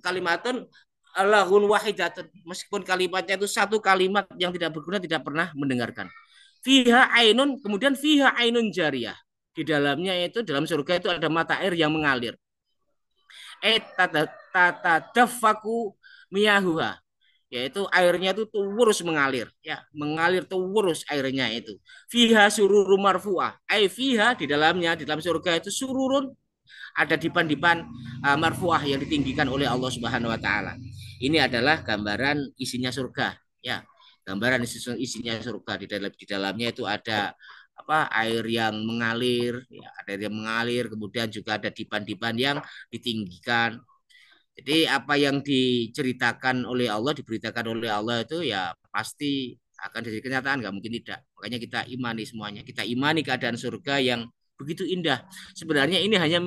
kalimatun lahun wahidatun, meskipun kalimatnya itu satu kalimat yang tidak berguna, tidak pernah mendengarkan. Fiha ainun, kemudian fiha ainun jariyah, di dalamnya itu dalam surga itu ada mata air yang mengalir. Tatadafaku miyahuha, yaitu airnya itu terus mengalir ya, mengalir terus airnya itu. Fiha sururu marfu'ah, fiha di dalamnya, di dalam surga itu sururun, ada dipan-dipan marfuah yang ditinggikan oleh Allah Subhanahu wa taala. Ini adalah gambaran isinya surga, ya. Gambaran isinya surga, di dalamnya itu ada apa, air yang mengalir, ya, ada air yang mengalir, kemudian juga ada dipan-dipan yang ditinggikan. Jadi apa yang diceritakan oleh Allah, diberitakan oleh Allah itu ya pasti akan jadi kenyataan, nggak mungkin tidak. Makanya kita imani semuanya. Kita imani keadaan surga yang begitu indah. Sebenarnya ini hanya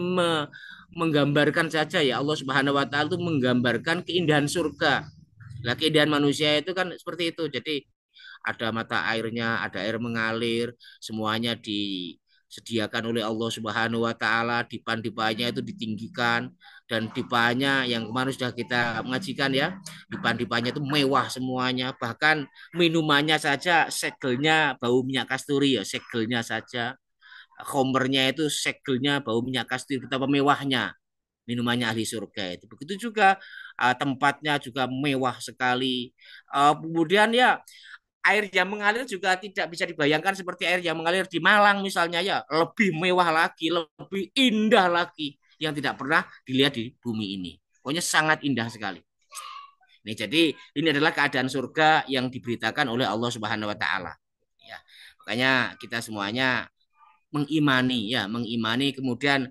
menggambarkan saja ya, Allah Subhanahu wa taala itu menggambarkan keindahan surga. Lah keindahan manusia itu kan seperti itu. Jadi ada mata airnya, ada air mengalir, semuanya disediakan oleh Allah Subhanahu wa taala, dipan-dipannya itu ditinggikan, dan dipannya yang kemarin sudah kita mengajikan ya, dipan-dipannya itu mewah semuanya, bahkan minumannya saja segelnya bau minyak kasturi ya, segelnya saja, khomernya itu segelnya bau minyak kasturi, betapa mewahnya minumannya ahli surga itu. Begitu juga tempatnya juga mewah sekali. Kemudian ya air yang mengalir juga tidak bisa dibayangkan seperti air yang mengalir di Malang misalnya ya, lebih mewah lagi, lebih indah lagi yang tidak pernah dilihat di bumi ini. Pokoknya sangat indah sekali. Nih, jadi ini adalah keadaan surga yang diberitakan oleh Allah Subhanahu wa taala. Ya. Makanya kita semuanya mengimani ya, mengimani, kemudian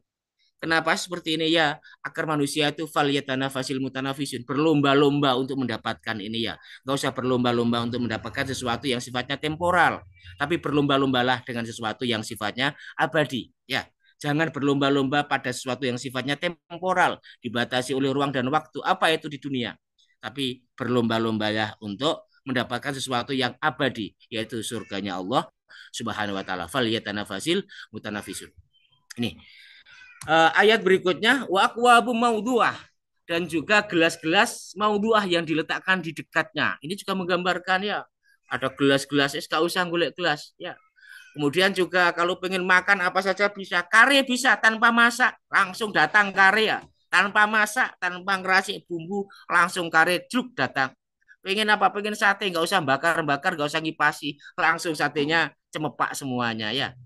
kenapa seperti ini ya? Agar manusia itu falyatanafasil mutanafisun, berlomba-lomba untuk mendapatkan ini ya. Enggak usah berlomba-lomba untuk mendapatkan sesuatu yang sifatnya temporal, tapi berlomba-lombalah dengan sesuatu yang sifatnya abadi, ya. Jangan berlomba-lomba pada sesuatu yang sifatnya temporal, dibatasi oleh ruang dan waktu. Apa itu di dunia? Tapi berlomba-lombalah untuk mendapatkan sesuatu yang abadi, yaitu surganya Allah Subhanahu wa taala. Falyatanafasil mutanafisun. Ini ayat berikutnya wa aqwabu maudhu'ah. dan juga gelas-gelas maudhu'ah yang diletakkan di dekatnya. Ini juga menggambarkan ya, ada gelas-gelas, gak usah golek gelas ya. Kemudian juga kalau pengen makan apa saja bisa, kare bisa tanpa masak, langsung datang kare ya. Tanpa masak, tanpa ngerasik bumbu, langsung kare juk datang. Pengen apa? Pengen sate, nggak usah bakar-bakar, nggak usah ngipasi, langsung satenya cemepak semuanya ya.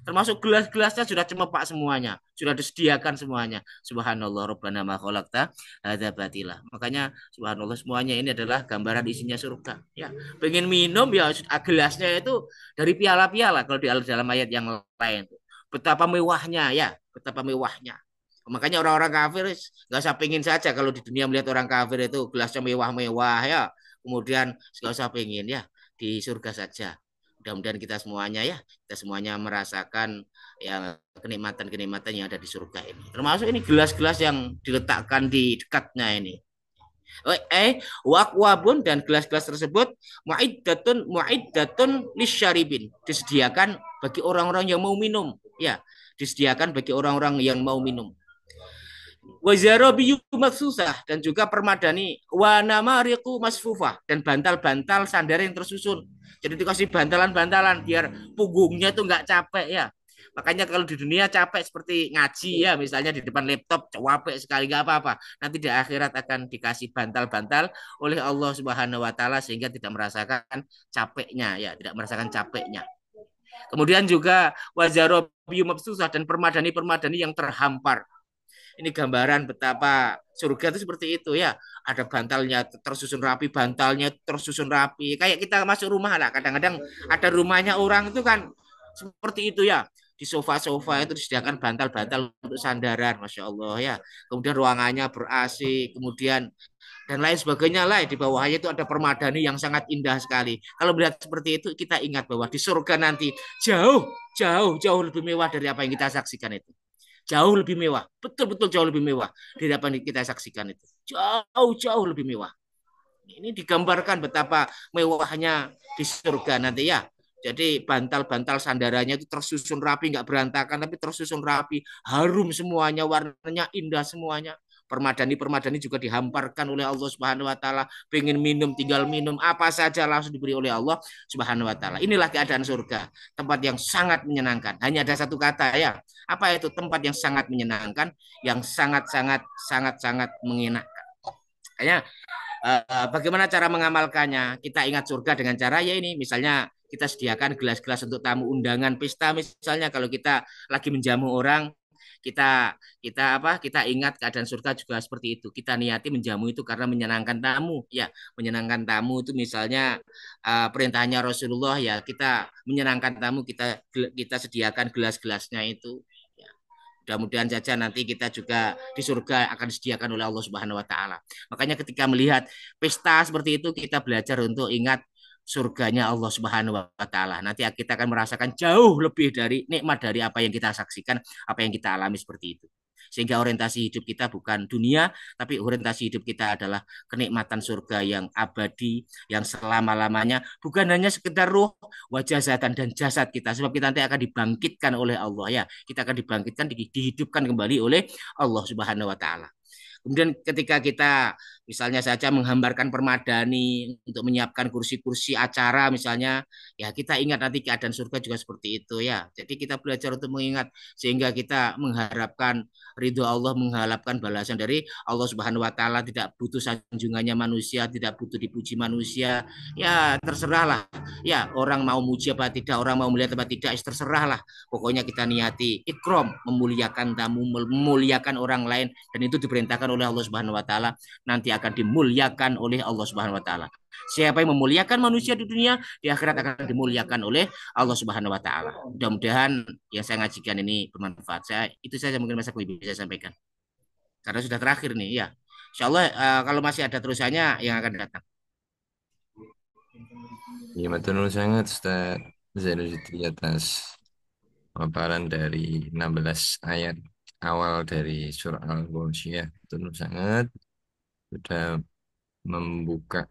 Termasuk gelas-gelasnya sudah cemepak semuanya, sudah disediakan semuanya. Subhanallah Rabbana ma khalaqta hadza batila. Makanya subhanallah semuanya ini adalah gambaran isinya surga. Ya, pengen minum ya gelasnya itu dari piala-piala kalau di dalam ayat yang lain. Betapa mewahnya ya, betapa mewahnya. Makanya orang-orang kafir nggak usah pengen saja kalau di dunia melihat orang kafir itu gelasnya mewah-mewah ya. Kemudian nggak usah pengen ya, di surga saja. Mudah-mudahan kita semuanya ya, kita semuanya merasakan ya kenikmatan-kenikmatan yang ada di surga ini. Termasuk ini gelas-gelas yang diletakkan di dekatnya ini. Wakwabun dan gelas-gelas tersebut muiddatun lisyaribin, disediakan bagi orang-orang yang mau minum. Ya, disediakan bagi orang-orang yang mau minum. Wazarobiyu maksusah dan juga permadani wanamariku masfufah dan bantal-bantal sandar yang tersusun. Jadi dikasih bantalan-bantalan biar punggungnya tuh nggak capek ya. Makanya kalau di dunia capek seperti ngaji ya, misalnya di depan laptop capek sekali nggak apa-apa. Nanti di akhirat akan dikasih bantal-bantal oleh Allah Subhanahu Wa Taala sehingga tidak merasakan capeknya ya, tidak merasakan capeknya. Kemudian juga wazarobiyu mabsusah dan permadani-permadani yang terhampar. Ini gambaran betapa surga itu seperti itu ya. Ada bantalnya tersusun rapi, bantalnya tersusun rapi. Kayak kita masuk rumah lah. Kadang-kadang ada rumahnya orang itu kan seperti itu ya. Di sofa-sofa itu disediakan bantal-bantal untuk sandaran, masya Allah ya. Kemudian ruangannya ber AC, kemudian dan lain sebagainya lah. Di bawahnya itu ada permadani yang sangat indah sekali. Kalau melihat seperti itu, kita ingat bahwa di surga nanti jauh, jauh, jauh lebih mewah dari apa yang kita saksikan itu. Jauh lebih mewah, betul-betul jauh lebih mewah dari apa yang kita saksikan itu. Jauh, jauh lebih mewah. Ini digambarkan betapa mewahnya di surga nanti ya. Jadi bantal-bantal sandarannya itu tersusun rapi, nggak berantakan, tapi tersusun rapi, harum semuanya, warnanya indah semuanya. Permadani-permadani juga dihamparkan oleh Allah Subhanahu Wa Taala. Pengen minum, tinggal minum, apa saja langsung diberi oleh Allah Subhanahu Wa Taala. Inilah keadaan surga, tempat yang sangat menyenangkan. Hanya ada satu kata ya, apa itu tempat yang sangat menyenangkan, yang sangat-sangat, sangat-sangat mengenakan. Kayaknya bagaimana cara mengamalkannya? Kita ingat surga dengan cara ya ini, misalnya kita sediakan gelas-gelas untuk tamu undangan pesta, misalnya kalau kita lagi menjamu orang, kita kita ingat keadaan surga juga seperti itu. Kita niati menjamu itu karena menyenangkan tamu, ya menyenangkan tamu itu misalnya perintahnya Rasulullah ya kita menyenangkan tamu kita sediakan gelas-gelasnya itu. Ya, mudah-mudahan saja nanti kita juga di surga akan disediakan oleh Allah Subhanahu Wa Taala. Makanya ketika melihat pesta seperti itu kita belajar untuk ingat surganya Allah Subhanahu Wa Taala. Nanti kita akan merasakan jauh lebih dari nikmat dari apa yang kita saksikan, apa yang kita alami seperti itu. Sehingga orientasi hidup kita bukan dunia, tapi orientasi hidup kita adalah kenikmatan surga yang abadi, yang selama-lamanya, bukan hanya sekedar ruh, wajah zatan dan jasad kita. Sebab kita nanti akan dibangkitkan oleh Allah ya. Kita akan dibangkitkan, dihidupkan kembali oleh Allah Subhanahu Wa Taala. Kemudian ketika kita misalnya saja menghambarkan permadani untuk menyiapkan kursi-kursi acara misalnya, ya kita ingat nanti keadaan surga juga seperti itu ya. Jadi kita belajar untuk mengingat sehingga kita mengharapkan ridho Allah, mengharapkan balasan dari Allah Subhanahu Wa Taala, tidak butuh sanjungannya manusia, tidak butuh dipuji manusia. Ya terserahlah. Ya orang mau muji apa tidak, orang mau melihat apa tidak, terserahlah. Pokoknya kita niati ikram, memuliakan tamu, memuliakan orang lain, dan itu diperintahkan oleh Allah Subhanahu Wa Taala, nanti akan dimuliakan oleh Allah Subhanahu Wa Taala. Siapa yang memuliakan manusia di dunia, di akhirat akan dimuliakan oleh Allah Subhanahu Wa Taala. Mudah-mudahan yang saya ngajikan ini bermanfaat. Itu saja mungkin Mas Akwi bisa sampaikan. Karena sudah terakhir nih, ya. Insya Allah kalau masih ada terusannya yang akan datang. Ya, matur nuwun sangat Ustaz Zainuddin atas paparan dari 16 ayat awal dari surah Al-Ghasyiyah. Matur nuwun sangat sudah membuka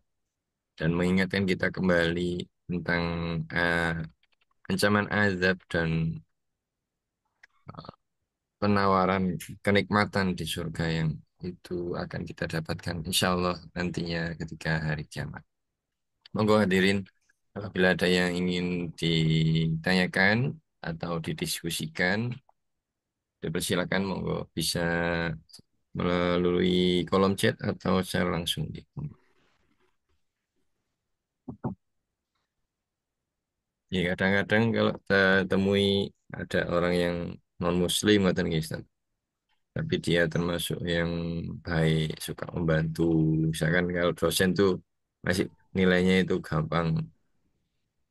dan mengingatkan kita kembali tentang eh, ancaman azab dan penawaran kenikmatan di surga yang itu akan kita dapatkan insya Allah nantinya ketika hari kiamat. Monggo hadirin, apabila ada yang ingin ditanyakan atau didiskusikan, dipersilakan monggo bisa melalui kolom chat atau secara langsung di. Ya kadang-kadang kalau kita temui ada orang yang non muslim atau Islam, tapi dia termasuk yang baik, suka membantu. Misalkan kalau dosen tuh masih nilainya itu gampang,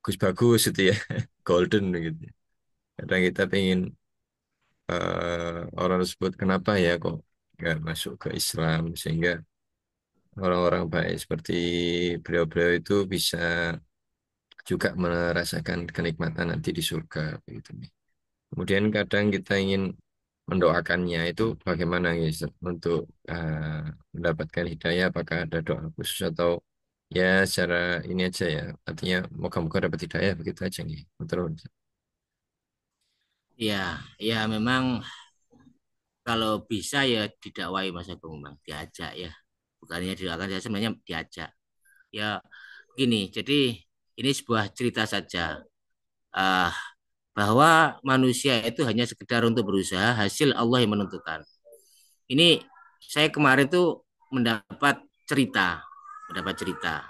bagus-bagus gitu ya, golden gitu. Kadang kita pengen orang tersebut kenapa ya kok nggak masuk ke Islam sehingga orang-orang baik seperti beliau-beliau itu bisa juga merasakan kenikmatan nanti di surga begitu nih. Kemudian kadang kita ingin mendoakannya itu bagaimana guys untuk mendapatkan hidayah apakah ada doa khusus atau ya secara ini aja ya artinya moga-moga dapat hidayah begitu aja nih. Betul. Ya, ya memang kalau bisa ya didakwai Mas Agung, Bang, diajak ya. Bukannya didoakan saya sebenarnya diajak. Ya, begini. Jadi ini sebuah cerita saja. Ah, bahwa manusia itu hanya sekedar untuk berusaha, hasil Allah yang menentukan. Ini saya kemarin tuh mendapat cerita, mendapat cerita.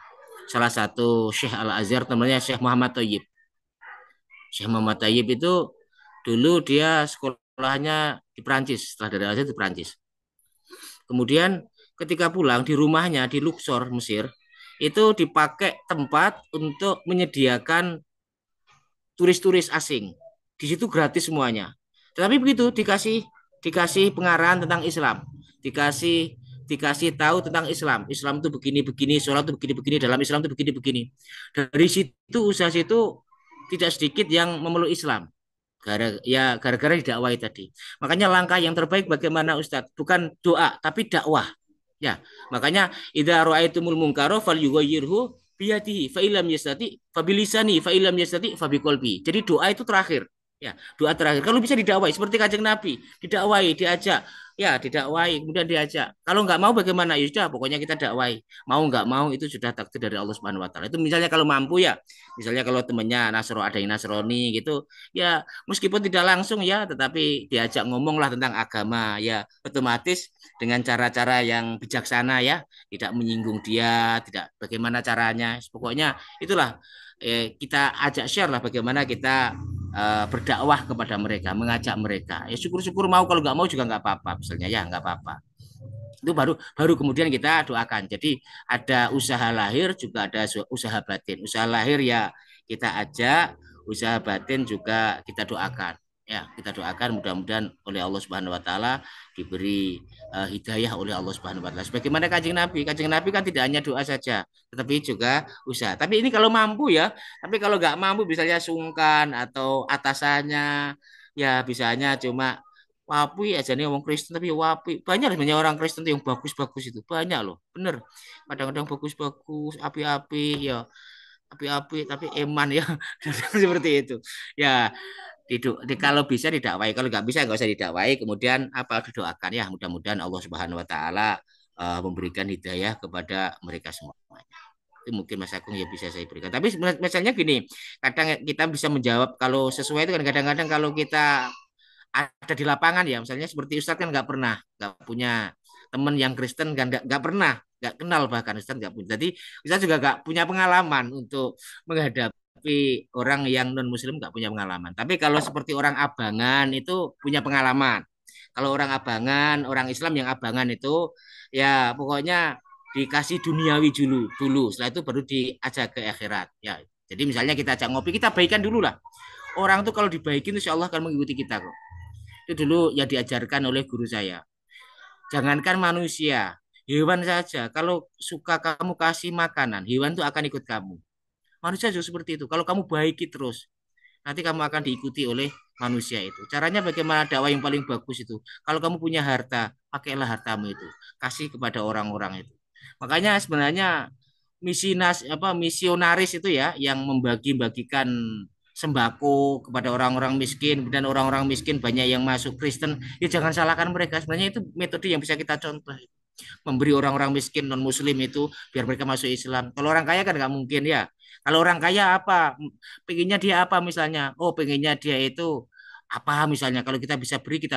Salah satu Syekh Al Azhar namanya Syekh Muhammad Thayyib. Syekh Muhammad Thayyib itu dulu dia sekolahnya di Prancis, setelah dari Al Azhar di Prancis. Kemudian ketika pulang di rumahnya di Luxor, Mesir, itu dipakai tempat untuk menyediakan turis-turis asing. Di situ gratis semuanya. Tetapi begitu dikasih pengarahan tentang Islam, dikasih dikasih tahu tentang Islam. Islam itu begini-begini, sholat itu begini-begini, dalam Islam itu begini-begini. Dari situ usaha situ tidak sedikit yang memeluk Islam. Gara-gara didakwai tadi. Makanya langkah yang terbaik bagaimana Ustadz? Bukan doa, tapi dakwah. Ya, makanya idza ra'aitumul munkara falyughayyirhu biyadihi fa illam yastati fa bilisani fa illam yastati fa biqalbi. Jadi doa itu terakhir. Ya, doa terakhir. Kalau bisa didakwai seperti Kanjeng Nabi, didakwai, diajak, ya didakwai, kemudian diajak. Kalau nggak mau bagaimana? Ya sudah, pokoknya kita dakwai. Mau nggak mau itu sudah takdir dari Allah Subhanahu wa taala. Itu misalnya kalau mampu ya, misalnya kalau temennya Nasro ada yang Nasrani gitu, ya meskipun tidak langsung ya, tetapi diajak ngomong lah tentang agama, ya otomatis dengan cara-cara yang bijaksana ya, tidak menyinggung dia, tidak bagaimana caranya. Pokoknya itulah kita ajak share lah bagaimana kita berdakwah kepada mereka, mengajak mereka. Ya syukur-syukur mau, kalau nggak mau juga nggak apa-apa, misalnya ya nggak apa-apa. Itu baru baru kemudian kita doakan. Jadi ada usaha lahir juga ada usaha batin. Usaha lahir ya kita ajak, usaha batin juga kita doakan. Ya, kita doakan mudah-mudahan oleh Allah Subhanahu wa taala diberi hidayah oleh Allah Subhanahu wa taala. Sebagaimana Kanjeng Nabi. Kanjeng Nabi kan tidak hanya doa saja, tetapi juga usaha. Tapi ini kalau mampu ya, tapi kalau nggak mampu misalnya sungkan atau atasannya ya bisanya cuma wapi aja nih orang Kristen tapi wapi. Banyak sebenarnya orang Kristen yang bagus-bagus itu. Banyak loh. Bener. Kadang-kadang bagus-bagus, api-api ya. Api-api tapi eman ya. Seperti itu. Ya, kalau bisa didakwai, kalau nggak bisa nggak usah didakwai. Kemudian apa didoakan ya, mudah-mudahan Allah Subhanahu Wa Taala memberikan hidayah kepada mereka semuanya. Itu mungkin Mas Agung ya bisa saya berikan. Tapi misalnya gini, kadang kita bisa menjawab kalau sesuai itu kan kadang-kadang kalau kita ada di lapangan ya, misalnya seperti Ustadz kan nggak punya teman yang Kristen kan nggak pernah nggak kenal bahkan Ustadz nggak punya. Jadi Ustadz juga nggak punya pengalaman untuk menghadapi orang yang non Muslim, nggak punya pengalaman. Tapi kalau seperti orang abangan itu punya pengalaman. Kalau orang abangan, orang Islam yang abangan itu ya pokoknya dikasih duniawi dulu. Setelah itu baru diajak ke akhirat. Ya, jadi misalnya kita ajak ngopi, kita baikan dulu lah. Orang tuh kalau dibaikin insya Allah akan mengikuti kita kok. Itu dulu yang diajarkan oleh guru saya. Jangankan manusia, hewan saja. Kalau suka kamu kasih makanan, hewan itu akan ikut kamu. Manusia juga seperti itu. Kalau kamu baiki terus, nanti kamu akan diikuti oleh manusia itu. Caranya bagaimana dakwah yang paling bagus itu? Kalau kamu punya harta, pakailah hartamu itu. Kasih kepada orang-orang itu. Makanya sebenarnya misionaris itu ya yang membagi-bagikan sembako kepada orang-orang miskin dan orang-orang miskin banyak yang masuk Kristen, ya jangan salahkan mereka. Sebenarnya itu metode yang bisa kita contoh. Memberi orang-orang miskin non muslim itu biar mereka masuk Islam. Kalau orang kaya kan nggak mungkin ya. Kalau orang kaya apa? Pengennya dia apa misalnya? Oh, pengennya dia itu apa misalnya? Kalau kita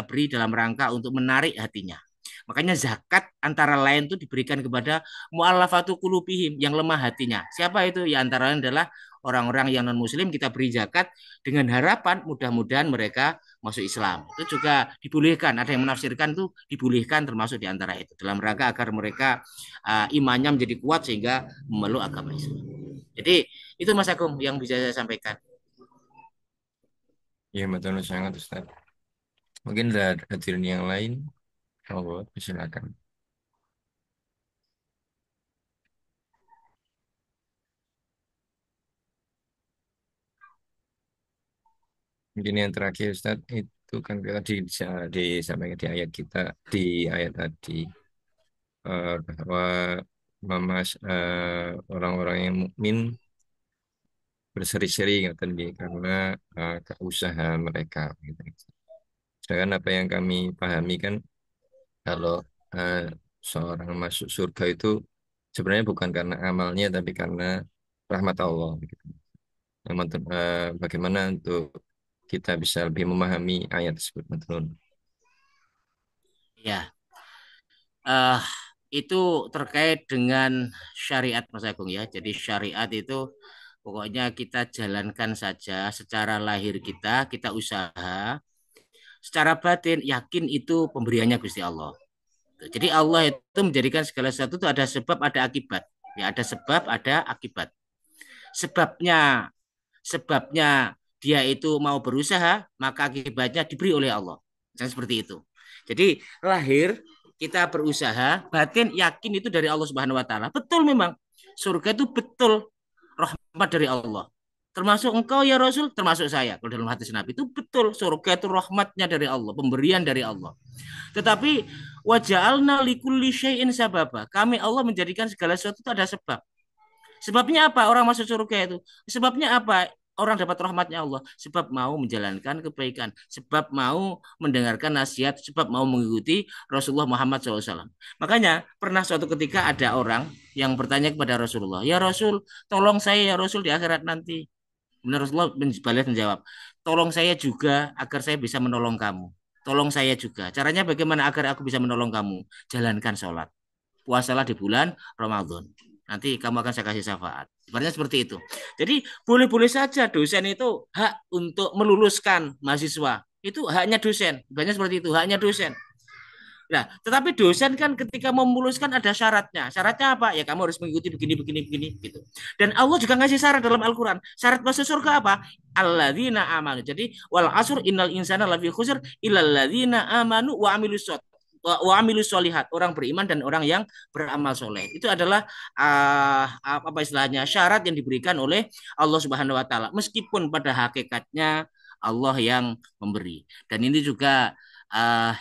beri dalam rangka untuk menarik hatinya. Makanya zakat antara lain itu diberikan kepada mu'allafatu qulubihim yang lemah hatinya. Siapa itu? Ya antara lain adalah orang-orang yang non muslim kita beri zakat dengan harapan mudah-mudahan mereka masuk Islam. Itu juga dibolehkan. Ada yang menafsirkan itu dibolehkan termasuk di antara itu dalam rangka agar mereka imannya menjadi kuat sehingga memeluk agama Islam. Jadi itu Mas Agung yang bisa saya sampaikan. Iya betul sangat Ustaz. Mungkin ada hadirin yang lain. Oh, silakan. Mungkin yang terakhir Ustaz itu kan tadi disampaikan di ayat kita di ayat tadi bahwa orang-orang yang mukmin berseri-seri kata dia karena keusahaan mereka gitu. Sedangkan apa yang kami pahami kan kalau eh, seorang masuk surga itu sebenarnya bukan karena amalnya tapi karena rahmat Allah gitu. Bagaimana untuk kita bisa lebih memahami ayat tersebut, betul? Ya, uh, itu terkait dengan syariat Mas Agung ya. Jadi syariat itu pokoknya kita jalankan saja secara lahir kita usaha, secara batin yakin itu pemberiannya Gusti Allah. Jadi Allah itu menjadikan segala sesuatu itu ada sebab, ada akibat. Ya, ada sebab, ada akibat. Sebabnya, sebabnya dia itu mau berusaha, maka akibatnya diberi oleh Allah. Dan seperti itu. Jadi lahir kita berusaha, batin yakin itu dari Allah Subhanahu wa taala. Betul memang. Surga itu betul rahmat dari Allah. Termasuk engkau ya Rasul, termasuk saya. Kalau dalam hadis Nabi itu betul surga itu rahmatnya dari Allah, pemberian dari Allah. Tetapi waja'alna likulli syai'in sababa. Kami Allah menjadikan segala sesuatu itu ada sebab. Sebabnya apa? Orang masuk surga itu. Sebabnya apa? Orang dapat rahmatnya Allah. Sebab mau menjalankan kebaikan. Sebab mau mendengarkan nasihat. Sebab mau mengikuti Rasulullah Muhammad SAW. Makanya pernah suatu ketika ada orang yang bertanya kepada Rasulullah. Ya Rasul, tolong saya ya Rasul di akhirat nanti. Benar Rasulullah balik menjawab. Tolong saya juga agar saya bisa menolong kamu. Tolong saya juga. Caranya bagaimana agar aku bisa menolong kamu? Jalankan sholat. Puasalah di bulan Ramadan. Nanti kamu akan saya kasih syafaat. Ibaratnya seperti itu. Jadi boleh-boleh saja dosen itu hak untuk meluluskan mahasiswa. Itu haknya dosen. Ibaratnya seperti itu, haknya dosen. Nah, tetapi dosen kan ketika memuluskan ada syaratnya. Syaratnya apa? Ya kamu harus mengikuti begini, begini, begini, gitu. Dan Allah juga ngasih syarat dalam Al-Quran. Syarat masuk surga apa? Alladzina amanu. Jadi, wal asur innal insana lafi khusr illalladzina amanu wa amilus wa amilus solihat. Orang beriman dan orang yang beramal soleh. Itu adalah apa istilahnya syarat yang diberikan oleh Allah Subhanahu Wa Taala. Meskipun pada hakikatnya Allah yang memberi. Dan ini juga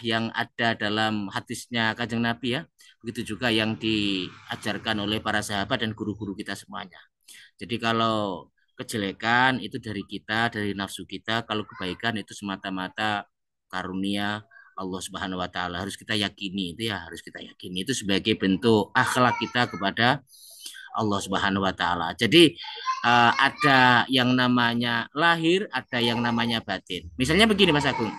yang ada dalam hadisnya Kanjeng Nabi ya. Begitu juga yang diajarkan oleh para sahabat dan guru-guru kita semuanya. Jadi kalau kejelekan itu dari kita, dari nafsu kita, kalau kebaikan itu semata-mata karunia Allah Subhanahu wa taala. Harus kita yakini itu ya, harus kita yakini itu sebagai bentuk akhlak kita kepada Allah Subhanahu wa taala. Jadi ada yang namanya lahir, ada yang namanya batin. Misalnya begini Mas Agung.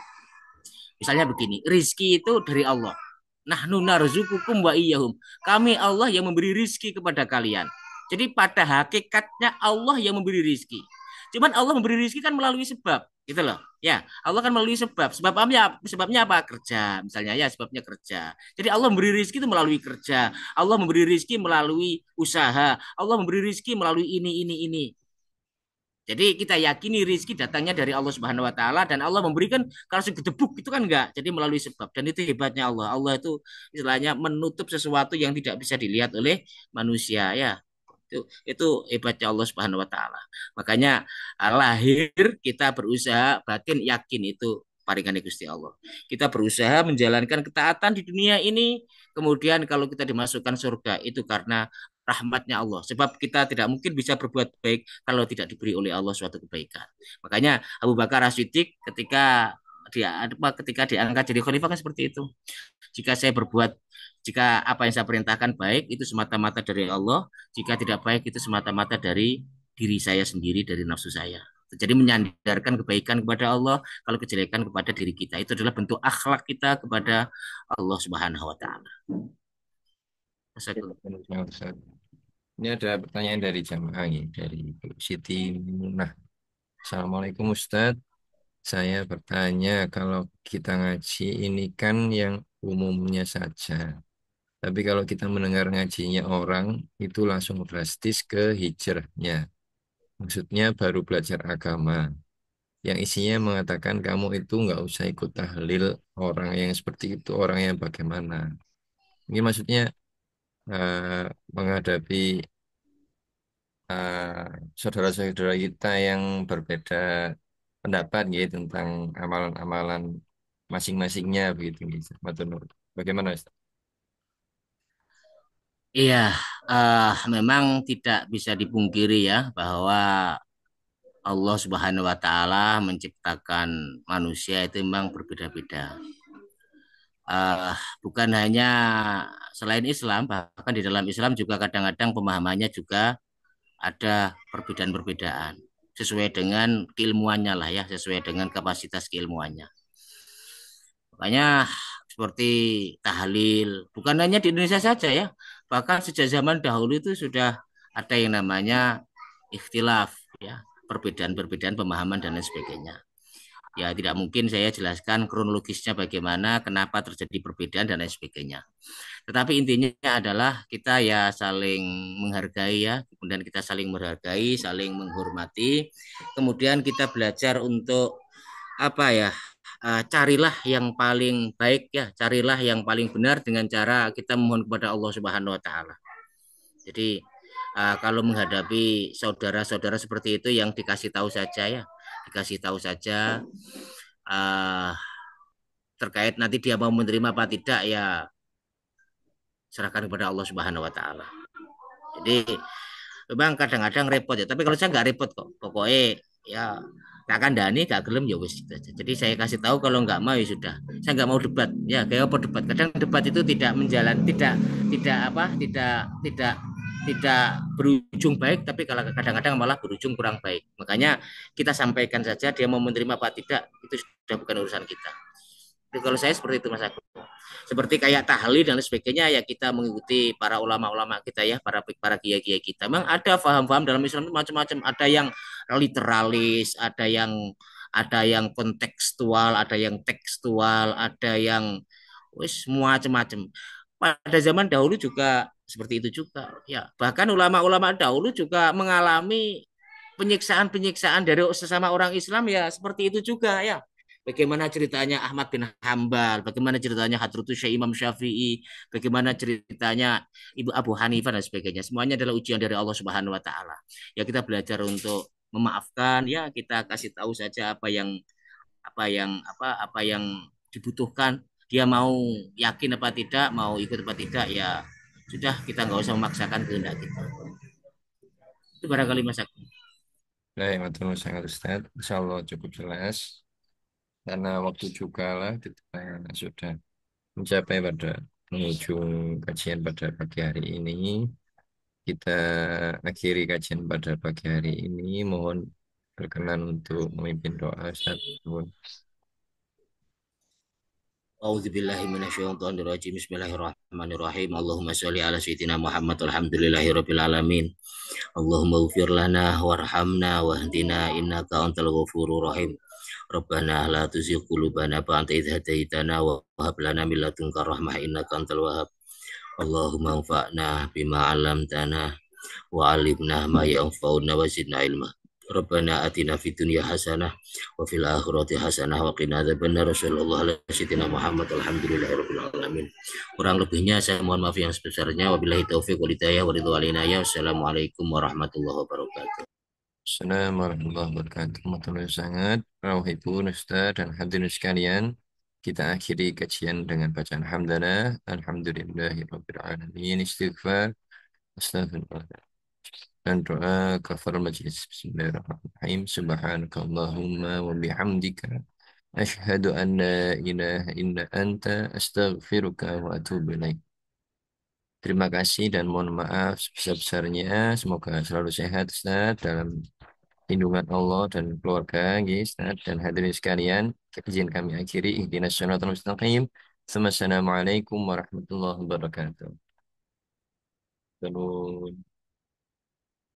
Misalnya begini, rizki itu dari Allah. Nahnu narzukukum wa iyyahum. Kami Allah yang memberi rizki kepada kalian. Jadi pada hakikatnya Allah yang memberi rizki. Cuman Allah memberi rizki kan melalui sebab, gitu loh. Ya, Allah kan melalui sebab. Sebabnya apa? Kerja, misalnya ya sebabnya kerja. Jadi Allah memberi rizki itu melalui kerja. Allah memberi rizki melalui usaha. Allah memberi rizki melalui ini. Jadi kita yakini rizki datangnya dari Allah Subhanahu Wa Taala dan Allah memberikan kalau segedebuk itu kan enggak. Jadi melalui sebab dan itu hebatnya Allah. Allah itu istilahnya menutup sesuatu yang tidak bisa dilihat oleh manusia ya. Itu hebatnya Allah Subhanahu Wa Taala. Makanya lahir kita berusaha, batin yakin itu paringan Gusti Allah. Kita berusaha menjalankan ketaatan di dunia ini, kemudian kalau kita dimasukkan surga itu karena rahmatnya Allah. Sebab kita tidak mungkin bisa berbuat baik kalau tidak diberi oleh Allah suatu kebaikan. Makanya Abu Bakar As-Siddiq ketika diangkat jadi khalifah kan seperti itu. Jika apa yang saya perintahkan baik itu semata-mata dari Allah, jika tidak baik itu semata-mata dari diri saya sendiri, dari nafsu saya. Jadi menyandarkan kebaikan kepada Allah, kalau kejelekan kepada diri kita. Itu adalah bentuk akhlak kita kepada Allah Subhanahu wa taala. Ini ada pertanyaan dari jamaah ini, dari Siti Munah. Assalamualaikum Ustadz. Saya bertanya, kalau kita ngaji ini kan yang umumnya saja. Tapi kalau kita mendengar ngajinya orang, itu langsung drastis ke hijrahnya. Maksudnya baru belajar agama. Yang isinya mengatakan kamu itu nggak usah ikut tahlil orang yang seperti itu, orang yang bagaimana. Ini maksudnya eh, menghadapi eh, saudara-saudara kita yang berbeda pendapat gitu tentang amalan-amalan masing-masingnya begitu gitu. Matur nuwun. Bagaimana Ustaz? Iya, memang tidak bisa dipungkiri ya bahwa Allah Subhanahu wa taala menciptakan manusia itu memang berbeda-beda. eh, Bukan hanya selain Islam, bahkan di dalam Islam juga kadang-kadang pemahamannya juga ada perbedaan-perbedaan sesuai dengan keilmuannya lah ya, sesuai dengan kapasitas keilmuannya. Makanya seperti tahlil, bukan hanya di Indonesia saja ya, bahkan sejak zaman dahulu itu sudah ada yang namanya ikhtilaf ya, perbedaan-perbedaan pemahaman dan lain sebagainya. Ya tidak mungkin saya jelaskan kronologisnya bagaimana, kenapa terjadi perbedaan dan lain sebagainya. Tetapi intinya adalah kita ya saling menghargai ya, kemudian kita saling menghargai, saling menghormati. Kemudian kita belajar untuk apa ya? Carilah yang paling baik ya, carilah yang paling benar dengan cara kita memohon kepada Allah Subhanahu wa taala. Jadi kalau menghadapi saudara-saudara seperti itu yang dikasih tahu saja ya, dikasih tahu saja uh, terkait nanti dia mau menerima apa tidak ya serahkan kepada Allah Subhanahu wa taala. Jadi memang kadang-kadang repot ya, tapi kalau saya nggak repot kok. Pokoknya ya tak kandani gak gelem ya wis gitu aja. Jadi saya kasih tahu kalau nggak mau ya sudah. Saya nggak mau debat. Ya kayak apa debat? Kadang debat itu tidak tidak apa tidak berujung baik, tapi kalau kadang-kadang malah berujung kurang baik. Makanya kita sampaikan saja dia mau menerima apa tidak itu sudah bukan urusan kita. Jadi kalau saya seperti itu Mas Agus. Seperti kayak tahlil dan sebagainya ya kita mengikuti para ulama-ulama kita ya, para kiai-kiai kita. Memang ada paham-paham dalam Islam itu macam-macam, ada yang literalis, ada yang kontekstual, ada yang tekstual, ada yang wis macam-macam. Pada zaman dahulu juga seperti itu juga ya. Bahkan ulama-ulama dahulu juga mengalami penyiksaan-penyiksaan dari sesama orang Islam ya seperti itu juga ya. Bagaimana ceritanya Ahmad bin Hambal, bagaimana ceritanya Hadratus Syekh Imam Syafi'i, bagaimana ceritanya Ibu Abu Hanifah dan sebagainya. Semuanya adalah ujian dari Allah Subhanahu wa taala. Ya kita belajar untuk memaafkan, ya kita kasih tahu saja apa yang dibutuhkan. Dia mau yakin apa tidak, mau ikut apa tidak, ya sudah kita nggak usah memaksakan kehendak kita. Itu barangkali Mas Agus. Baik, matur nuwun sangat Ustaz. Insya Allah cukup jelas. Karena waktu juga lah kita sudah mencapai pada penghujung kajian pada pagi hari ini. Kita akhiri kajian pada pagi hari ini. Mohon berkenan untuk memimpin doa Ustaz. Nuwun. A'udzubillahi minasyaitonirrajim. Bismillahirrahmanirrahim. Allahumma sholli ala sayyidina Muhammad. Alhamdulillahirabbil alamin. Allahumma ighfir lana warhamna wahdina innaka antal ghafurur rahim. Rabbana la tuzigh qulubana ba'da idh hadaitana wa hab lana min ladunka rahmah innaka antal wahhab. Allahumma anfa'na bima 'allamtana wa 'allimna ma yanfa'una wa zidna ilma. Rabbana atina fid dunya hasanah wa fil akhirati hasanah wa qina adzabannar. Rasulullah sayyidina Muhammad alhamdulillahirabbil alamin. Kurang lebihnya saya mohon maaf yang sebesarnya. Wabillahi taufiq wal hidayah wa ridwan. Wassalamualaikum warahmatullahi wabarakatuh. Assalamualaikum warahmatullahi wabarakatuh. Teman-teman yang sangat, Rauhipun, Ustaz, dan hadirin sekalian, kita akhiri kajian dengan bacaan hamdalah, alhamdulillahirabbil alamin, istighfar, astagfirullah, dan doa kafarul majlis. Bismillahirrahmanirrahim. Subhanakallahumma wa bihamdika asyhadu an la ilaha illa anta astaghfiruka wa atubu ilaik. Terima kasih dan mohon maaf sebesar-besarnya. Semoga selalu sehat, Ustaz, dalam lindungan Allah dan keluarga, guys, dan hadirin sekalian. Izin kami akhiri. Ihdinas syaratal mustaqim. Assalamualaikum warahmatullahi wabarakatuh. Terus.